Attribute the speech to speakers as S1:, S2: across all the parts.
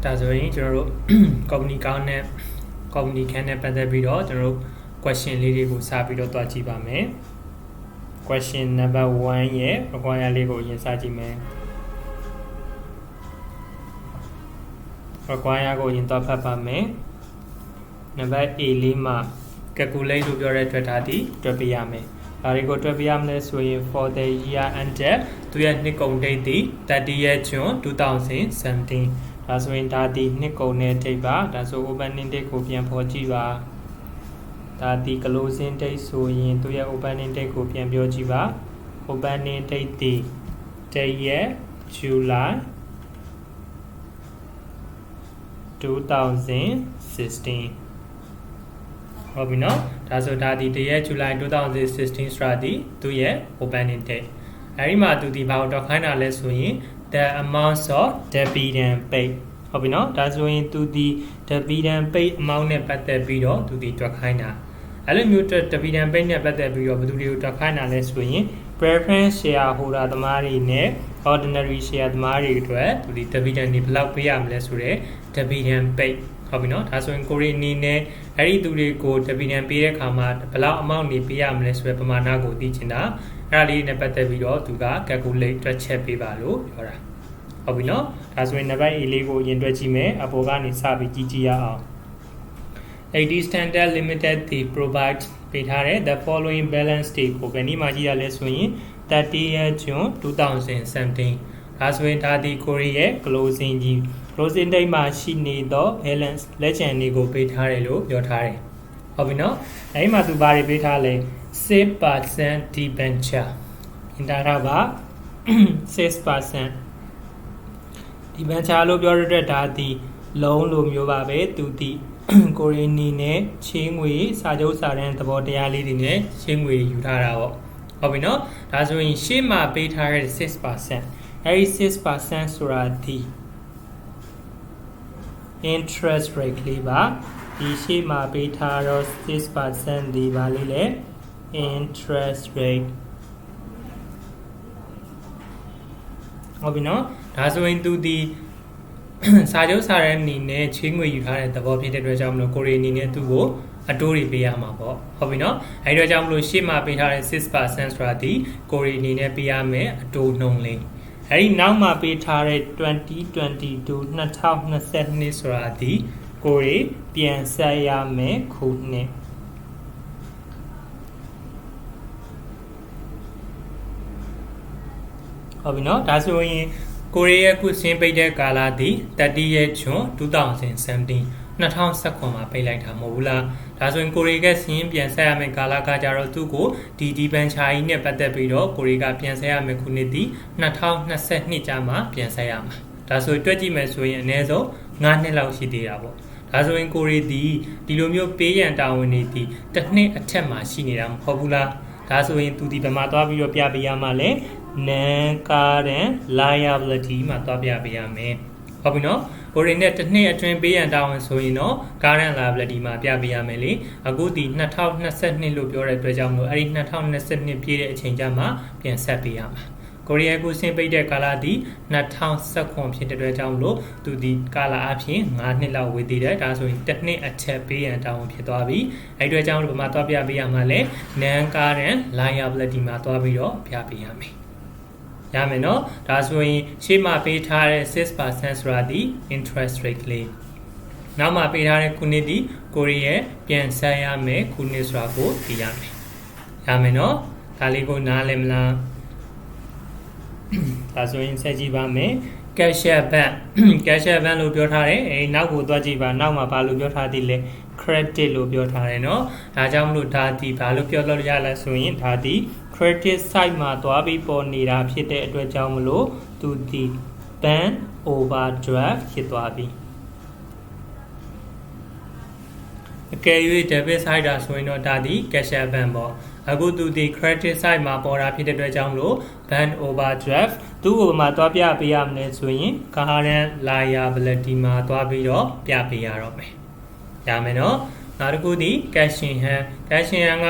S1: ဒါဆိုရင်ကျွန်တော်တို့ company ကောင်းတဲ့ company ခန်းနဲ့ပတ်သက်ပြီးတော့ကျွန်တော်တို့ question လေးတွေကိုစပြီးတော့တွားကြည့်ပါမယ် question number 1ရဲ့ require လေးကိုရင်စကြည့်မယ် require ကိုရင်တော့ဖတ်ပါမယ် number A လေးမှာ calculate လို့ပြောတဲ့အတွက်ဒါဒီတွက်ပြရမယ် ဒါတွေကိုတွက်ပြရမလဲဆိုရင် for the year ended သူရဲ့နှစ်ကုန် date ဒီ 30th June 2017 ဒါဆိုရင်ဒါဒီနှစ်ကုန်တဲ့ date ပါဒါဆို opening date ကိုပြန်ဖော်ကြည့်ပါဒါဒီ closing date ဆိုရင်သူရဲ့ opening date ကိုပြန်ပြောကြည့်ပါ opening date ဒီ date ရဲ့ July 2016 ဟုတ်ပြီနော်ဒါဆိုဒါဒီတရက် July 2016 ဆိုတာဒီသူရဲ့ opening date အဲဒီမှာသူဒီဘာကိုတော့ခိုင်းတာလဲဆိုရင် the amount of dividend paid ဟုတ်ပြီနော်ဒါဆိုရင်သူဒီ dividend paid amount နဲ့ပတ်သက်ပြီးတော့သူဒီတွက်ခိုင်းတာအဲ့လိုမျိုး dividend paid နဲ့ပတ်သက်ပြီးတော့ဘယ်သူတွေကိုတွက်ခိုင်းတာလဲဆိုရင် preference shareholder သမားတွေနဲ့ ordinary share သမားတွေအတွက်သူဒီ dividend တွေဘယ်လောက်ပေးရမလဲဆိုတော့ dividend paid ဟုတ်ပြီနော်ဒါဆိုရင်ကိုရီအနေနဲ့အဲ့ဒီသူတွေကို dividend ပေးတဲ့အခါမှာဘယ်လောက် amount နေပေးရမလဲဆိုတဲ့ပမာဏကိုသိချင်တာအဲ့ဒါလေးနဲ့ပတ်သက်ပြီးတော့သူက calculate တွက်ချက်ပေးပါလို့ပြောတာဟုတ်ပြီနော်ဒါဆိုရင်နံပါတ် A လေးကိုရင်တွက်ကြည့်မယ်အပေါ်ကနေစပြီးကြည့်ရအောင် AD Standard Limited ဒီ provide ပေးထားတဲ့ the following balance date ကိုဘယ်နည်းမှာကြည့်ရလဲဆိုရင် 30th June 2017 ဒါဆိုရင်ဒါဒီကိုရီရဲ့ closing ကြီး closing date မှာရှိနေသော balance လက်ကျန်တွေကိုပေးထားတယ်လို့ပြောထားတယ်ဟုတ်ပြီနော်အဲဒီမှာသူဘာတွေပေးထားလဲ 6% debenture အင်တာထားပါ 6% debenture လို့ပြောရတဲ့ဒါဒီ loan လို့မျိုးပါပဲသူဒီကိုရီနီနဲ့ချင်းငွေစာချုပ်စာတမ်းသဘောတရားလေးတွေနဲ့ချင်းငွေယူထားတာပေါ့ဟုတ်ပြီနော်ဒါဆိုရင်ရှေ့မှာပေးထားတဲ့ 6% အဲဒီ 6% ဆိုတာဒီ interest rate လေးပါဒီရှေ့မှာပေးထားတော့ 6% ဒီပါလေးလေ interest rate ဟုတ်ပြီနော်ဒါဆိုရင်သူဒီစာချုပ်စာတမ်းအနေနဲ့ချင်းငွေယူထားတဲ့သဘောဖြစ်တဲ့အတွက်ကြောင့်မလို့ကိုရီအနေနဲ့သူ့ကိုအတိုးတွေပေးရမှာပေါ့ဟုတ်ပြီနော်အဲဒီတော့ကြောင့်မလို့ရှေ့မှာပေးထားတဲ့ 6% ဆိုတာဒီကိုရီအနေနဲ့ပေးရမယ်အတိုးနှုန်းလေးအဲဒီနောက်မှာပေးထားတဲ့2022ဆိုတာဒီကိုရီပြန်ဆက်ရမယ်ခုနှစ်ဟုတ်ပြီနော်ဒါဆိုရင်ကိုရီးယားခုစင်းပိတ်တဲ့ကာလဒီ 30th June 2017 2019မှာပိတ်လိုက်တာမဟုတ်ဘူးလားဒါဆိုရင်ကိုရီးယားစင်းပြန်ဆက်ရမယ့်ကာလကကြတော့သူ့ကိုဒီဘန်ချာကြီးနဲ့ပတ်သက်ပြီးတော့ကိုရီးယားပြန်ဆက်ရမယ့်ခုနှစ်ဒီ2022ကျမှပြန်ဆက်ရမှာဒါဆိုရင်တွက်ကြည့်မယ်ဆိုရင်အနည်းဆုံး9နှစ်လောက်ရှိသေးတာပေါ့ဒါဆိုရင်ကိုရီးဒီလိုမျိုးပေးရန်တာဝန်တွေဒီတစ်နှစ်အထက်မှာရှိနေတာမဟုတ်ဘူးလားဒါဆိုရင်သူဒီဘယ်မှာသွားပြီးတော့ပြပေးရမှာလဲ non-current liability မှာသွားပြပေးရမယ်ဟုတ်ပြီနော်ကိုရီနဲ့တစ်နှစ်အတွင်းပေးရန်တာဝန်ဆိုရင်တော့ current liability မှာပြပေးရမယ်လေအခုဒီ2022လို့ပြောတဲ့အတွက်ကြောင့်မို့အဲ့ဒီ2022ပြည့်တဲ့အချိန်ကျမှပြန်ဆက်ပေးရမှာကိုရီးယားကိုစင်ပိတ်တဲ့ကာလဒီ2019ဖြစ်တဲ့အတွက်ကြောင့်လို့သူဒီကာလအဖြစ်9နှစ်လောက်ဝေးသေးတယ်ဒါဆိုရင်တစ်နှစ်အထက်ပေးရန်တာဝန်ဖြစ်သွားပြီအဲ့ဒီအတွက်ကြောင့်လို့ဘာမှသွားပြပေးရမှာလဲ non-current liability မှာသွားပြီးတော့ပြပေးရမယ်ရမယ်နော်ဒါဆိုရင်ရှေ့မှာပေးထားတဲ့ 6% ဆိုတာဒီ interest rate လေးနောက်မှာပေးထားတဲ့ခုနှစ်ဒီကိုရီးယားပြန်ဆက်ရမယ်ခုနှစ်ဆိုတာကိုသိရမယ်ရမယ်နော်ဒါလေးကိုနားလည်မလားဒါဆိုရင်ဆက်ကြည့်ပါမယ် cashier bank cashier bank လို့ပြောထားတယ်နောက်ကိုသွားကြည့်ပါနောက်မှာဘာလို့ပြောထားသေးလဲ credit လို့ပြောထားတယ်เนาะဒါကြောင့်မလို့ဒါဒီဘာလို့ပြောလို့ရလဲဆိုရင်ဒါဒီ credit side မှာသွားပြီးပေါ်နေတာဖြစ်တဲ့အတွက်ကြောင့်မလို့သူဒီ bank overdraft ဖြစ်သွားပြီအကယ်၍ debit side ဒါဆိုရင်တော့ဒါဒီ cashier bank ပေါ့အခုသူဒီ credit side မှာပေါ်တာဖြစ်တဲ့အတွက်ကြောင့်မလို့ bank overdraft သူ့ကိုမှသွားပြပေးရမလဲဆိုရင် current liability မှာသွားပြီးတော့ပြပေးရတော့မယ်ရမယ်နော်နောက်တစ်ခုဒီ cash in hand က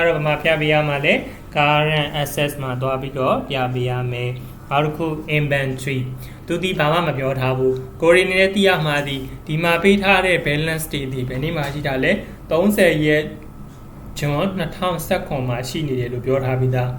S1: တော့ဘာမှပြပေးရမှာလဲ current assets မှာသွားပြီးတော့ပြပေးရမယ်နောက်တစ်ခု inventory သူဒီဘာမှမပြောထားဘူးကိုရီနေတဲ့တိရမှာဒီမှာပေးထားတဲ့ balance တွေဒီဘယ်နေ့မှရှိတာလဲ30ရက်ဂျွန်2019မှာရှိနေတယ်လို့ပြောထားပြီးသား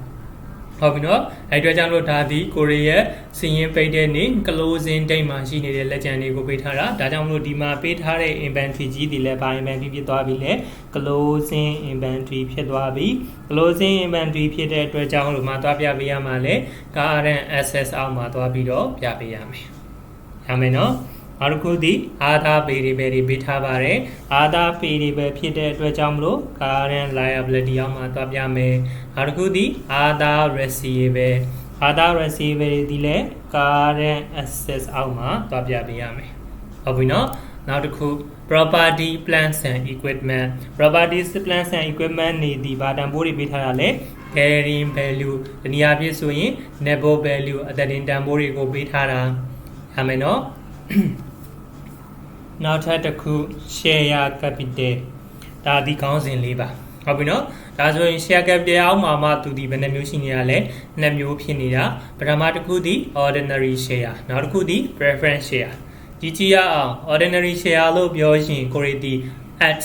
S1: ဟုတ်ပြီနော်အဲ့အတွက်ကြောင့်လို့ဒါဒီကိုရီရဲ့စီရင်ပိတ်တဲ့နေ့ closing date မှာရှိနေတဲ့လက်ကျန်တွေကိုပေးထားတာဒါကြောင့်မလို့ဒီမှာပေးထားတဲ့ inventory ကြီးဒီလည်းဘာ inventory ဖြစ်သွားပြီလဲ closing inventory ဖြစ်သွားပြီ closing inventory ဖြစ်တဲ့အတွက်ကြောင့်လို့မှာသွားပြပေးရမှာလဲ current assets အောက်မှာသွားပြီးတော့ပြပေးရမယ်ရမယ်နော်နောက်တစ်ခုဒီ other variable တွေပေးထားပါတယ် other variable ဖြစ်တဲ့အတွက်ကြောင့်မလို့ current liability အောက်မှာသွားပြမယ်နောက်တစ်ခုဒီ other receivable ဒီလည်း current assets အောက်မှာသွားပြပေးရမယ်ဟုတ်ပြီနော်နောက်တစ်ခု property plants and equipment properties plants and equipment နေဒီဘာတန်ဖိုးတွေပေးထားတာလဲ carrying value ဒီနေရာပြည့်ဆိုရင် net book value အသက်တင်တန်ဖိုးတွေကိုပေးထားတာရမယ်နော်နောက်ထပ်တစ်ခု share capital ဒါဒီခေါင်းစဉ်လေးပါဟုတ်ပြီနော်ဒါဆိုရင် share capital အောက်မှာမှသူဒီဘယ်နှမျိုးရှိနေရလဲနှစ်မျိုးဖြစ်နေတာပထမတစ်ခုဒီ ordinary share နောက်တစ်ခုဒီ preference share ကြည့်ရအောင် ordinary share လို့ပြောရင်ကိုရီဒီ at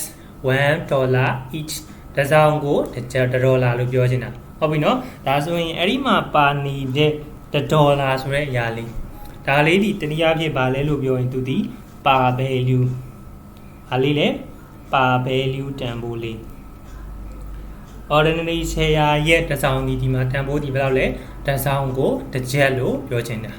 S1: $1 each တစ်စောင်ကို$1လို့ပြောချင်တာဟုတ်ပြီနော်ဒါဆိုရင်အဲ့ဒီမှာပါနေတဲ့$ဆိုတဲ့အရာလေးဒါလေးဒီတနည်းအားဖြင့်ပါလဲလို့ပြောရင်သူဒီပါ value အားလေးလေပါ value တန်ဖိုးလေး ordinary share ရဲ့တစ်စောင်ဒီမှာတန်ဖိုးဒီဘယ်လောက်လဲတစ်စောင်ကို$လို့ပြောချင်တာ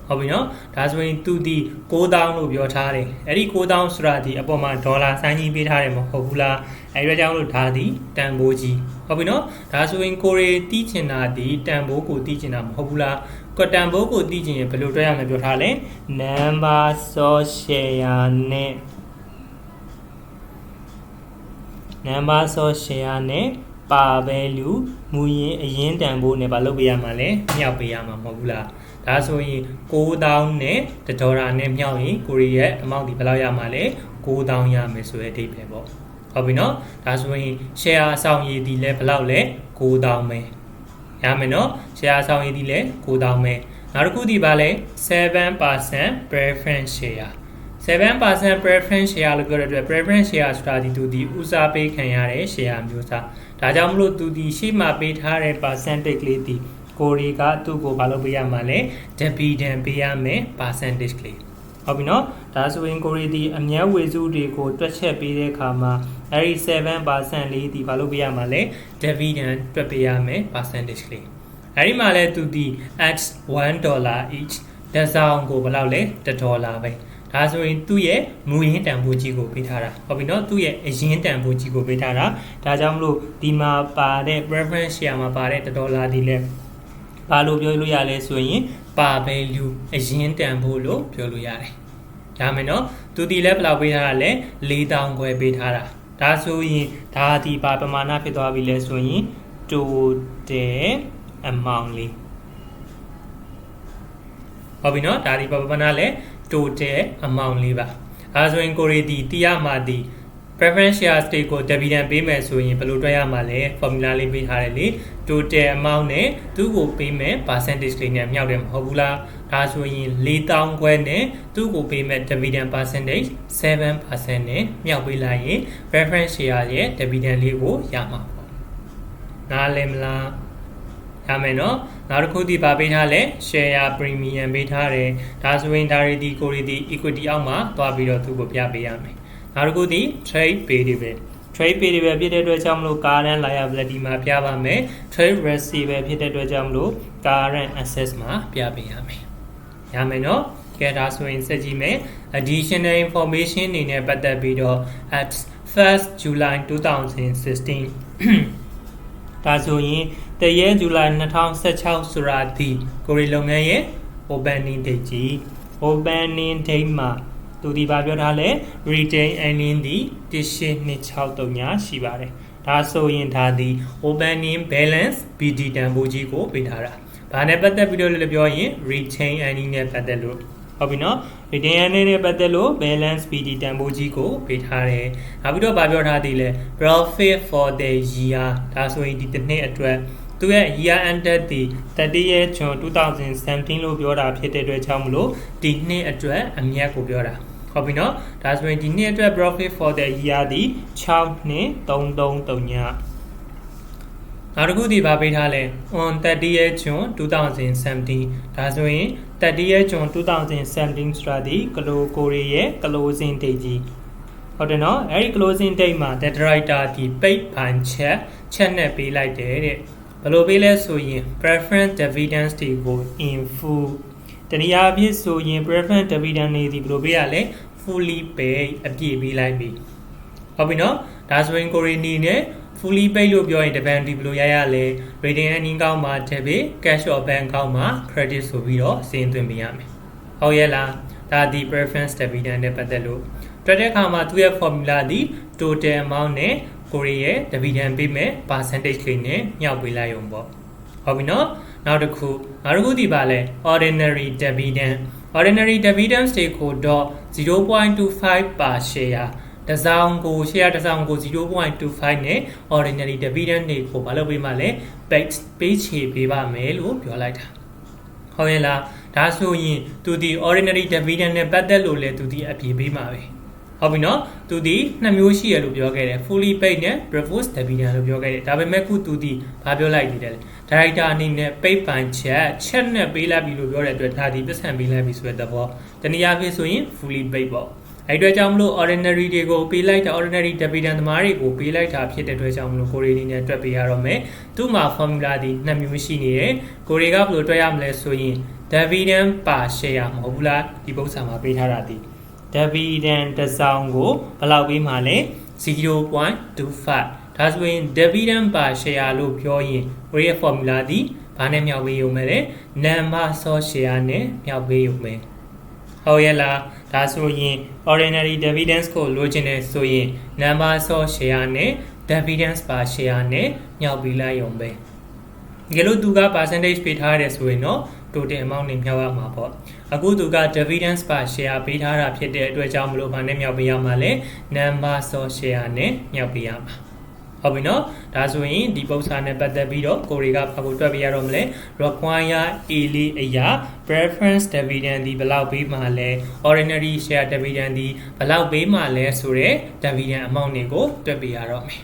S1: ဟုတ်ပြီနော်ဒါဆိုရင်သူဒီ$9000လို့ပြောထားတယ်အဲ့ဒီ$9000ဆိုတာဒီအပေါ်မှာဒေါ်လာဆိုင်းကြီးပေးထားတယ်မဟုတ်ဘူးလားအဲ့ဒီကြောင့်လို့ဒါဒီတန်ဖိုးကြီးဟုတ်ပြီနော်ဒါဆိုရင်ကိုရီတီးချင်တာဒီတန်ဖိုးကိုတီးချင်တာမဟုတ်ဘူးလားကတန်ဖိုးကိုသိချင်ရင်ဘယ်လိုတွဲရမလဲပြောထားလဲ number of share နဲ့ပါ value မူရင်းအရင်တန်ဖိုးနဲ့ဘာလုပ်ပေးရမှာလဲမြောက်ပေးရမှာမဟုတ်ဘူးလားဒါဆိုရင်$9000နဲ့$1နဲ့မြောက်ရင်ကိုရီရဲ့ amount ဒီဘယ်လောက်ရမှာလဲ$9000ရမယ်ဆိုတဲ့အဓိပ္ပာယ်ပေါ့ဟုတ်ပြီနော်ဒါဆိုရင် share အဆောင်ရည်ဒီလဲဘယ်လောက်လဲ$9000ပဲရမယ်နော် share ဆောင်ရည်ဒီလဲ$9000ပဲနောက်တစ်ခုဒီပါလဲ 7% preference share 7% preference share လို့ပြောတဲ့အတွက် preference share ဆိုတာဒီသူဒီဦးစားပေးခံရတဲ့ share မျိုးစားဒါကြောင့်မလို့သူဒီရှေ့မှာပေးထားတဲ့ percentage လေးဒီကိုရီကသူ့ကိုဘာလို့ပေးရမှာလဲ dividend ပေးရမယ် percentage ကလေးဟုတ်ပြီနော်ဒါဆိုရင်ကိုရီဒီအမြတ်ဝေစုတွေကိုတွက်ချက်ပေးတဲ့အခါမှာအဲဒီ 7% လေးဒီဘာလို့ပေးရမှာလဲ dividend တွက်ပေးရမယ် percentage ကလေးအဲဒီမှာလဲသူဒီ at $1 each တစ်စောင်ကိုဘယ်လောက်လဲ$1ပဲဒါဆိုရင်သူ့ရဲ့မူရင်းတန်ဖိုးကြီးကိုပေးထားတာဟုတ်ပြီနော်သူ့ရဲ့အရင်တန်ဖိုးကြီးကိုပေးထားတာဒါကြောင့်မလို့ဒီမှာပါတဲ့ preference share မှာပါတဲ့$ဒီလဲဘာလို့ပြောလို့ရလဲဆိုရင်ပါ value အရင်တန်ဖိုးလို့ပြောလို့ရတယ်ရမယ်နော်သူဒီလဲဘယ်လောက်ပေးထားတာလဲ$4000ခွဲပေးထားတာဒါဆိုရင်ဒါဒီပါပမာဏဖြစ်သွားပြီလဲဆိုရင် total amount လေးဟုတ်ပြီနော်ဒါဒီပါပမာဏလဲtotal amount လေးပါဒါဆိုရင်ကိုရီဒီတီးရမှာဒီ preference share stake ကို dividend ပေးမယ်ဆိုရင်ဘယ်လိုတွက်ရမှာလဲ formula လေးပေးထားတယ်လေ total amount နဲ့သူ့ကိုပေးမယ် percentage လေးနဲ့မြောက်တယ်မဟုတ်ဘူးလားဒါဆိုရင်$4000ခွဲနဲ့သူ့ကိုပေးမယ် dividend percentage 7% နဲ့မြောက်ပေးလိုက်ရင် preference share ရဲ့ dividend လေးကိုရမှာပေါ့နားလည်မလားရမယ်နော်နောက်တစ်ခုဒီပါပေးထားလဲ share premium ပေးထားတယ်ဒါဆိုရင်ဒါရီဒီကိုရီဒီ equity အောက်မှာသွားပြီးတော့သူ့ကိုပြပေးရမယ်နောက်တစ်ခုဒီ trade payable ဖြစ်တဲ့အတွက်ကြောင့်မလို့ current liability မှာပြပါမယ် trade receivable ဖြစ်တဲ့အတွက်ကြောင့်မလို့ current assets မှာပြပေးရမယ်ရမယ်နော်ကဲဒါဆိုရင်စက်ကြည့်မယ် additional information တွေနဲ့ပတ်သက်ပြီးတော့ at 1st July 2016ဒါဆိုရင်တရက်ဇူလိုင်2016ဆိုတာဒီကိုရီလုပ်ငန်းရဲ့ opening date ကြီး opening date မှာသူဒီပါပြောထားလဲ retain earning ဒီ1.263ရှိပါတယ်ဒါဆိုရင်ဒါဒီ opening balance BD တန်ဖိုးကြီးကိုပေးထားတာဘာနဲ့ပတ်သက်ပြီးတော့လည်းပြောရင် retain earning နဲ့ပတ်သက်လို့ဟုတ်ပြီနော် retain earning နဲ့ပတ်သက်လို့ balance BD တန်ဖိုးကြီးကိုပေးထားတယ်နောက်ပြီးတော့ဗာပြောထားသေးလဲ profit for the year ဒါဆိုရင်ဒီတစ်နှစ်အတွက် သူရဲ့ year ended ဒီ30ရက်ဂျွန်2017လို့ပြောတာဖြစ်တဲ့အတွက်ကြောင့်မလို့ဒီနှစ်အတွက်အမြတ်ကိုပြောတာဟုတ်ပြီနော်ဒါဆိုရင်ဒီနှစ်အတွက် profit for the year ဒီ6နှစ်333ညနောက်တစ်ခုဒီပါပေးထားလဲ on 30th June 2017ဒါဆိုရင် 30th June 2017ဆိုတာဒီကလိုကိုရီရဲ့ closing date ကြီးဟုတ်တယ်နော်အဲဒီ closing date မှာ the director ဒီ paid ဘန်ချက်နဲ့ပေးလိုက်တယ်တဲ့ဘယ်လိုပေးလဲဆိုရင် preference dividends တွေကို in full တနည်းအားဖြင့်ဆိုရင် preference dividend တွေဒီဘယ်လိုပေးရလဲ fully paid အပြည့်ပေးလိုက်ပြီဟုတ်ပြီနော်ဒါဆိုရင်ကိုရီနီနဲ့ fully paid လို့ပြောရင်တပန်ဒီဘယ်လိုရရလဲ rating earning ကောင်းမှာ debit cash or bank ကောင်းမှာ credit ဆိုပြီးတော့စီးသွင်းပေးရမယ်ဟုတ်ရဲ့လားဒါဒီ preference dividend နဲ့ပတ်သက်လို့တွက်တဲ့အခါမှာသူရဲ့ formula ဒီ total amount နဲ့ကိုရီရဲ့ dividend ပေးမယ် percentage လေးနဲ့ညှောက်ပေးလိုက်ရုံပေါ့ဟုတ်ပြီနော်နောက်တစ်ခုဒီပါလဲ ordinary dividends တွေကိုတော့ 0.25 per share တစ်စောင်ကို share တစ်စောင်ကို 0.25 နဲ့ ordinary dividend တွေကိုဘာလို့ပေးမှလဲပေးချေပေးပါမယ်လို့ပြောလိုက်တာဟုတ်ရဲ့လားဒါဆိုရင်သူဒီ ordinary dividend နဲ့ပတ်သက်လို့လဲသူဒီအပြည့်ပေးမှာပဲဟုတ်ပြီနော်သူဒီနှစ်မျိုးရှိရလို့ပြောခဲ့တယ် fully paid နဲ့ proposed dividend လို့ပြောခဲ့တယ်ဒါပေမဲ့ခုသူဒီဘာပြောလိုက်နေတယ်လဲ director အနေနဲ့ paid ပန်ချက်နဲ့ပေးလိုက်ပြီလို့ပြောတဲ့အတွက်ဒါဒီပတ်စံပေးလိုက်ပြီဆိုတဲ့သဘောတနည်းအားဖြင့်ဆိုရင် fully paid ပေါ့အဲ့အတွက်ကြောင့်မလို့ ordinary တွေကိုပေးလိုက်တာ ordinary dividend သမားတွေကိုပေးလိုက်တာဖြစ်တဲ့အတွက်ကြောင့်မလို့ကိုရီအနေနဲ့တွက်ပေးရတော့မယ်သူ့မှာ formula ဒီနှစ်မျိုးရှိနေတယ်ကိုရီကဘယ်လိုတွက်ရမလဲဆိုရင် dividend per share မဟုတ်ဘူးလားဒီပုဒ်စာမှာပေးထားတာဒီ dividend တစ်စောင်ကိုဘယ်လောက်ပေးမှလဲ 0.25 ဒါဆိုရင် dividend per share လို့ပြောရင်ကိုရီရဲ့ formula ဒီဘာနဲ့မြောက်ပေးရုံပဲလဲ number of share နဲ့မြောက်ပေးရုံပဲဟုတ်ရဲ့လားဒါဆိုရင် ordinary dividends ကိုလိုချင်တယ်ဆိုရင် number of share နဲ့ dividends per share နဲ့ညှောက်ပေးလိုက်ရုံပဲဒီလိုသူက percentage ပေးထားရတယ်ဆိုရင်တော့ total amount နဲ့မြောက်ရမှာပေါ့အခုသူက dividends per share ပေးထားတာဖြစ်တဲ့အတွက်ကြောင့်မလို့ဘာနဲ့မြောက်ပေးရမှာလဲ number of share နဲ့မြောက်ပေးရမှာဟုတ်ပြီနော်ဒါဆိုရင်ဒီပုဒ်စာနဲ့ပတ်သက်ပြီးတော့ကိုရီကဘာကိုတွက်ပြရတော့မလဲ require A လေးအရာ preference dividend ဒီဘယ်လောက်ပေးမှလဲ ordinary share dividend ဒီဘယ်လောက်ပေးမှလဲဆိုတော့ dividend amount တွေကိုတွက်ပြရတော့မယ်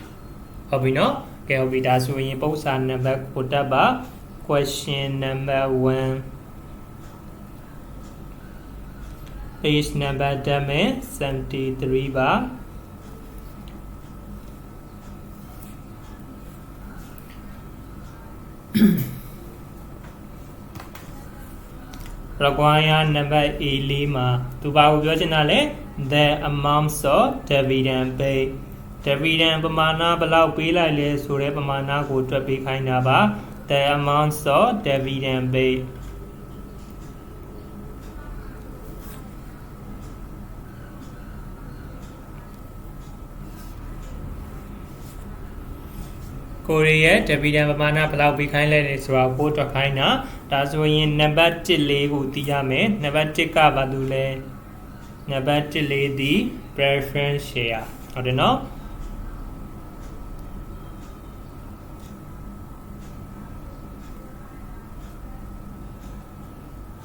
S1: ဟုတ်ပြီနော်ကဲဟုတ်ပြီဒါဆိုရင်ပုဒ်စာနံပါတ်ကိုတက်ပါ question number 1 page number 73ပါrequire number A လေးမှာသူဘာကိုပြောချင်တာလဲ the amounts of dividend paid dividend ပမာဏဘယ်လောက်ပေးလိုက်လဲဆိုတဲ့ပမာဏကိုတွက်ပေးခိုင်းတာပါ the amounts of dividend paid ကိုရီရဲ့ dividend ပမာဏဘယ်လောက်ပေးခိုင်းလဲဆိုတာကိုတွက်ခိုင်းတာဒါဆိုရင်နံပါတ်1လေးကိုသိရမယ်နံပါတ်1ကဘာလို့လဲနံပါတ်1လေးဒီ preference share ဟုတ်တယ်နော်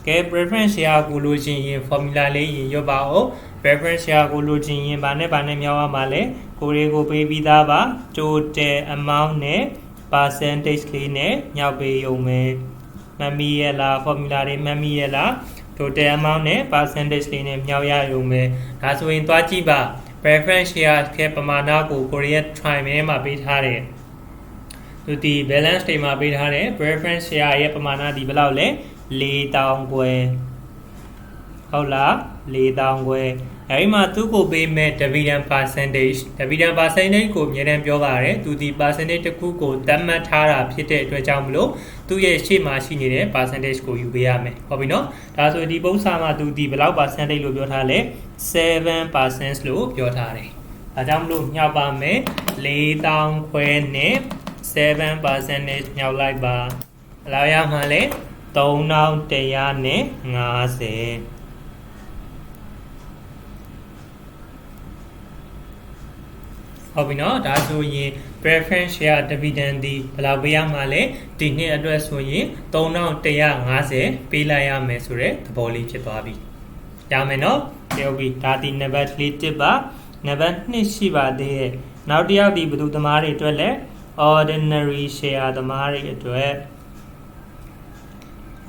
S1: ကဲ preference share ကိုလိုချင်ရင် formula လေးရင်ရွတ်ပါအောင် preference share ကိုလိုချင်ရင်ဘာနဲ့မြောက်ရမှာလဲကိုရီကိုပေးပြီးသားပါ total amount နဲ့ percentage လေးနဲ့ညှောက်ပေးရုံပဲမှတ်မိရဲ့လား formula တွေမှတ်မိရဲ့လား total amount နဲ့ percentage လေးနဲ့မြောက်ရရုံပဲဒါဆိုရင်သွားကြည့်ပါ preference share ခဲပမာဏကိုကိုရီရဲ့ triangle မှာပေးထားတယ်သူဒီ balance တွေမှာပေးထားတယ် preference share ရဲ့ပမာဏဒီဘယ်လောက်လဲ4000ခွဲဟုတ်လား4000ခွဲအဲဒီမှာသူ့ကိုပေးမဲ့ dividend percentage ကိုအမြဲတမ်းပြောပါတယ်သူဒီ percentage တစ်ခုကိုသတ်မှတ်ထားတာဖြစ်တဲ့အတွက်ကြောင့်မလို့သူ့ရဲ့ရှေ့မှာရှိနေတဲ့ percentage ကိုယူပေးရမယ်ဟုတ်ပြီနော်ဒါဆိုဒီပုံစံမှာသူဒီဘယ်လောက် percentage လို့ပြောထားလဲ 7% လို့ပြောထားတယ်ဒါကြောင့်မလို့ညှောက်ပါမယ်4000ခွဲနဲ့ 7% ညှောက်လိုက်ပါအလောက်ရမှာလဲ3150 ဟုတ်ပြီနော်ဒါဆိုရင် preference share dividend ဒီဘယ်လောက်ပေးရမှာလဲဒီနှစ်အတွက်ဆိုရင်3150ပေးလိုက်ရမယ်ဆိုတဲ့သဘောလေးဖြစ်သွားပြီရမယ်နော်ဟုတ်ပြီဒါဒီနံပါတ်4တစ်ပါနံပါတ်2ရှိပါသေးတယ်နောက်တစ်ယောက်ဒီဘယ်သူသမားတွေအတွက်လဲ ordinary share သမားတွေအတွက်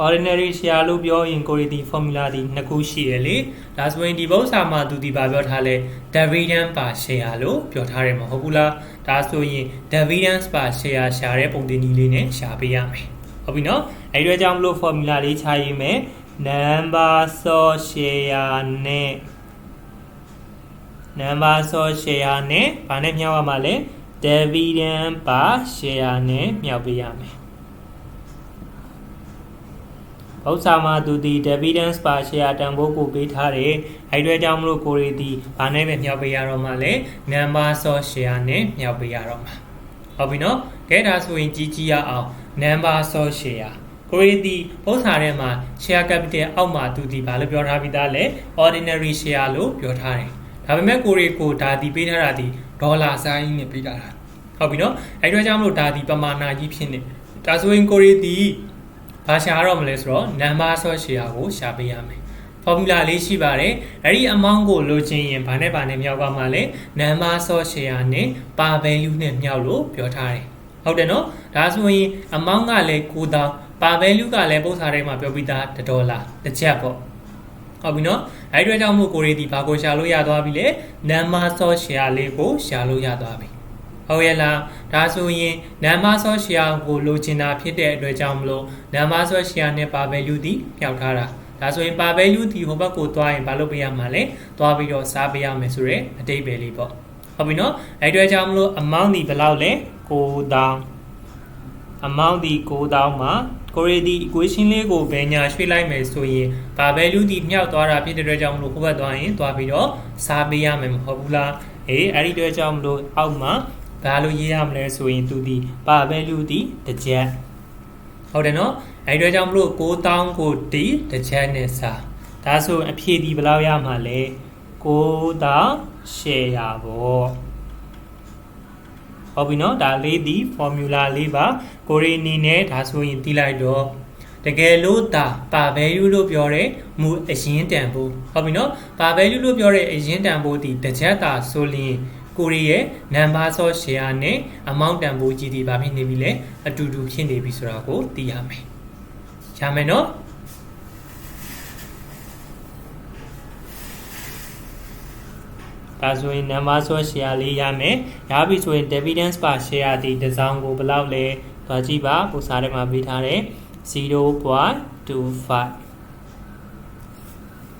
S1: ordinary share လို့ပြောရင်ကိုရီဒီ formula ဒီနှစ်ခုရှိတယ်လေဒါဆိုရင်ဒီပု္ပ္ပာမှာသူဒီပါပြောထားလဲ dividend per share လို့ပြောထားတယ်မဟုတ်ဘူးလားဒါဆိုရင် dividend per share ရှာတဲ့ပုံသင်နည်းလေးနဲ့ရှာပေးရမယ်ဟုတ်ပြီနော်အဲ့ဒီကြောင့်မလို့ formula လေးခြာရေးမယ် number of share နဲ့ number of share နဲ့ဘာနဲ့မြောက်ရမှာလဲ dividend per share နဲ့မြောက်ပေးရမယ်ဥစ္စာမှာသူဒီ dividend per share တန်ဖိုးကိုပေးထားတယ်အဲ့ဒီကြောင့်မလို့ကိုရီဒီဘာနဲ့ပဲမြောက်ပေးရတော့မှလဲ number of share နဲ့မြောက်ပေးရတော့မှာဟုတ်ပြီနော်ကဲဒါဆိုရင်ကြည့်ရအောင် number of share ကိုရီဒီဥစ္စာထဲမှာ share capital အောက်မှာသူဒီဘာလို့ပြောထားပြီးသားလဲ ordinary share လို့ပြောထားတယ်ဒါပေမဲ့ကိုရီကိုဒါဒီပေးထားတာဒီဒေါ်လာဆိုင်နဲ့ပေးထားတာဟုတ်ပြီနော်အဲ့ဒီကြောင့်မလို့ဒါဒီပမာဏကြီးဖြစ်နေဒါဆိုရင်ကိုရီဒီဘာရှာရတော့မလဲဆိုတော့ number of share ကိုရှာပေးရမယ် formula လေးရှိပါတယ်အဲ့ဒီ amount ကိုလိုချင်ရင်ဘာနဲ့မြောက်ပါမှာလဲ number of share နဲ့ per value နဲ့မြောက်လို့ပြောထားတယ်ဟုတ်တယ်နော်ဒါဆိုရင် amount ကလည်း9000 per value ကလည်းပု္ပ္ပာထဲမှာပြောပြီးသား$တစ်ချက်ပေါ့ဟုတ်ပြီနော်အဲ့ဒီကြောင့်မို့ကိုရီဒီဘာကိုရှာလို့ရသွားပြီလဲ number of share လေးကိုရှာလို့ရသွားပြီဟုတ်ရဲ့လားဒါဆိုရင် number of share ကိုလိုချင်တာဖြစ်တဲ့အတွက်ကြောင့်မလို့ number of share နဲ့ per value ဒီမြောက်ထားတာဒါဆိုရင် per value ဒီဟိုဘက်ကိုသွားရင်ဘာလုပ်ပေးရမှာလဲသွားပြီးတော့စားပေးရမယ်ဆိုရဲအတိတ်ပဲလေးပေါ့ဟုတ်ပြီနော်အဲ့ဒီအတွက်ကြောင့်မလို့ amount ဒီဘယ်လောက်လဲ9000 amount ဒီ9000မှာကိုရီဒီ equation လေးကိုဘယ်ညာရွှေ့လိုက်မယ်ဆိုရင် per value ဒီမြောက်သွားတာဖြစ်တဲ့အတွက်ကြောင့်မလို့ဟိုဘက်သွားရင်သွားပြီးတော့စားပေးရမယ်မဟုတ်ဘူးလားအဲ့ဒီအတွက်ကြောင့်မလို့အောက်မှာဘာလို့ရေးရမလဲဆိုရင်သူဒီ per value ဒီတစ်ချက်ဟုတ်တယ်နော်အဲ့ဒီအတွက်ကြောင့်မလို့9000ကိုဒီတစ်ချက်နဲ့စားဒါဆိုအဖြေဒီဘယ်လောက်ရမှာလဲ9000 share ပေါ့ဟုတ်ပြီနော်ဒါလေးဒီ formula လေးပါကိုရီအနေနဲ့ဒါဆိုရင်သိလိုက်တော့တကယ်လို့ဒါ per value လို့ပြောတဲ့မူအရင်တန်ဖို့ဟုတ်ပြီနော် per value လို့ပြောတဲ့အရင်တန်ဖို့ဒီတစ်ချက်သာဆိုရင်ကိုရီရဲ့ number of share နဲ့ amount တန်ဖိုးကြီးဒီဘာဖြစ်နေပြီလဲအတူတူဖြစ်နေပြီဆိုတာကိုသိရမယ်ရမယ်နော်ဒါဆိုရင် number of share လေးရမယ်ရပြီဆိုရင် dividend per share ဒီတစ်စောင်းကိုဘယ်လောက်လဲသွားကြည့်ပါပုံစံထဲမှာပေးထားတယ် 0.25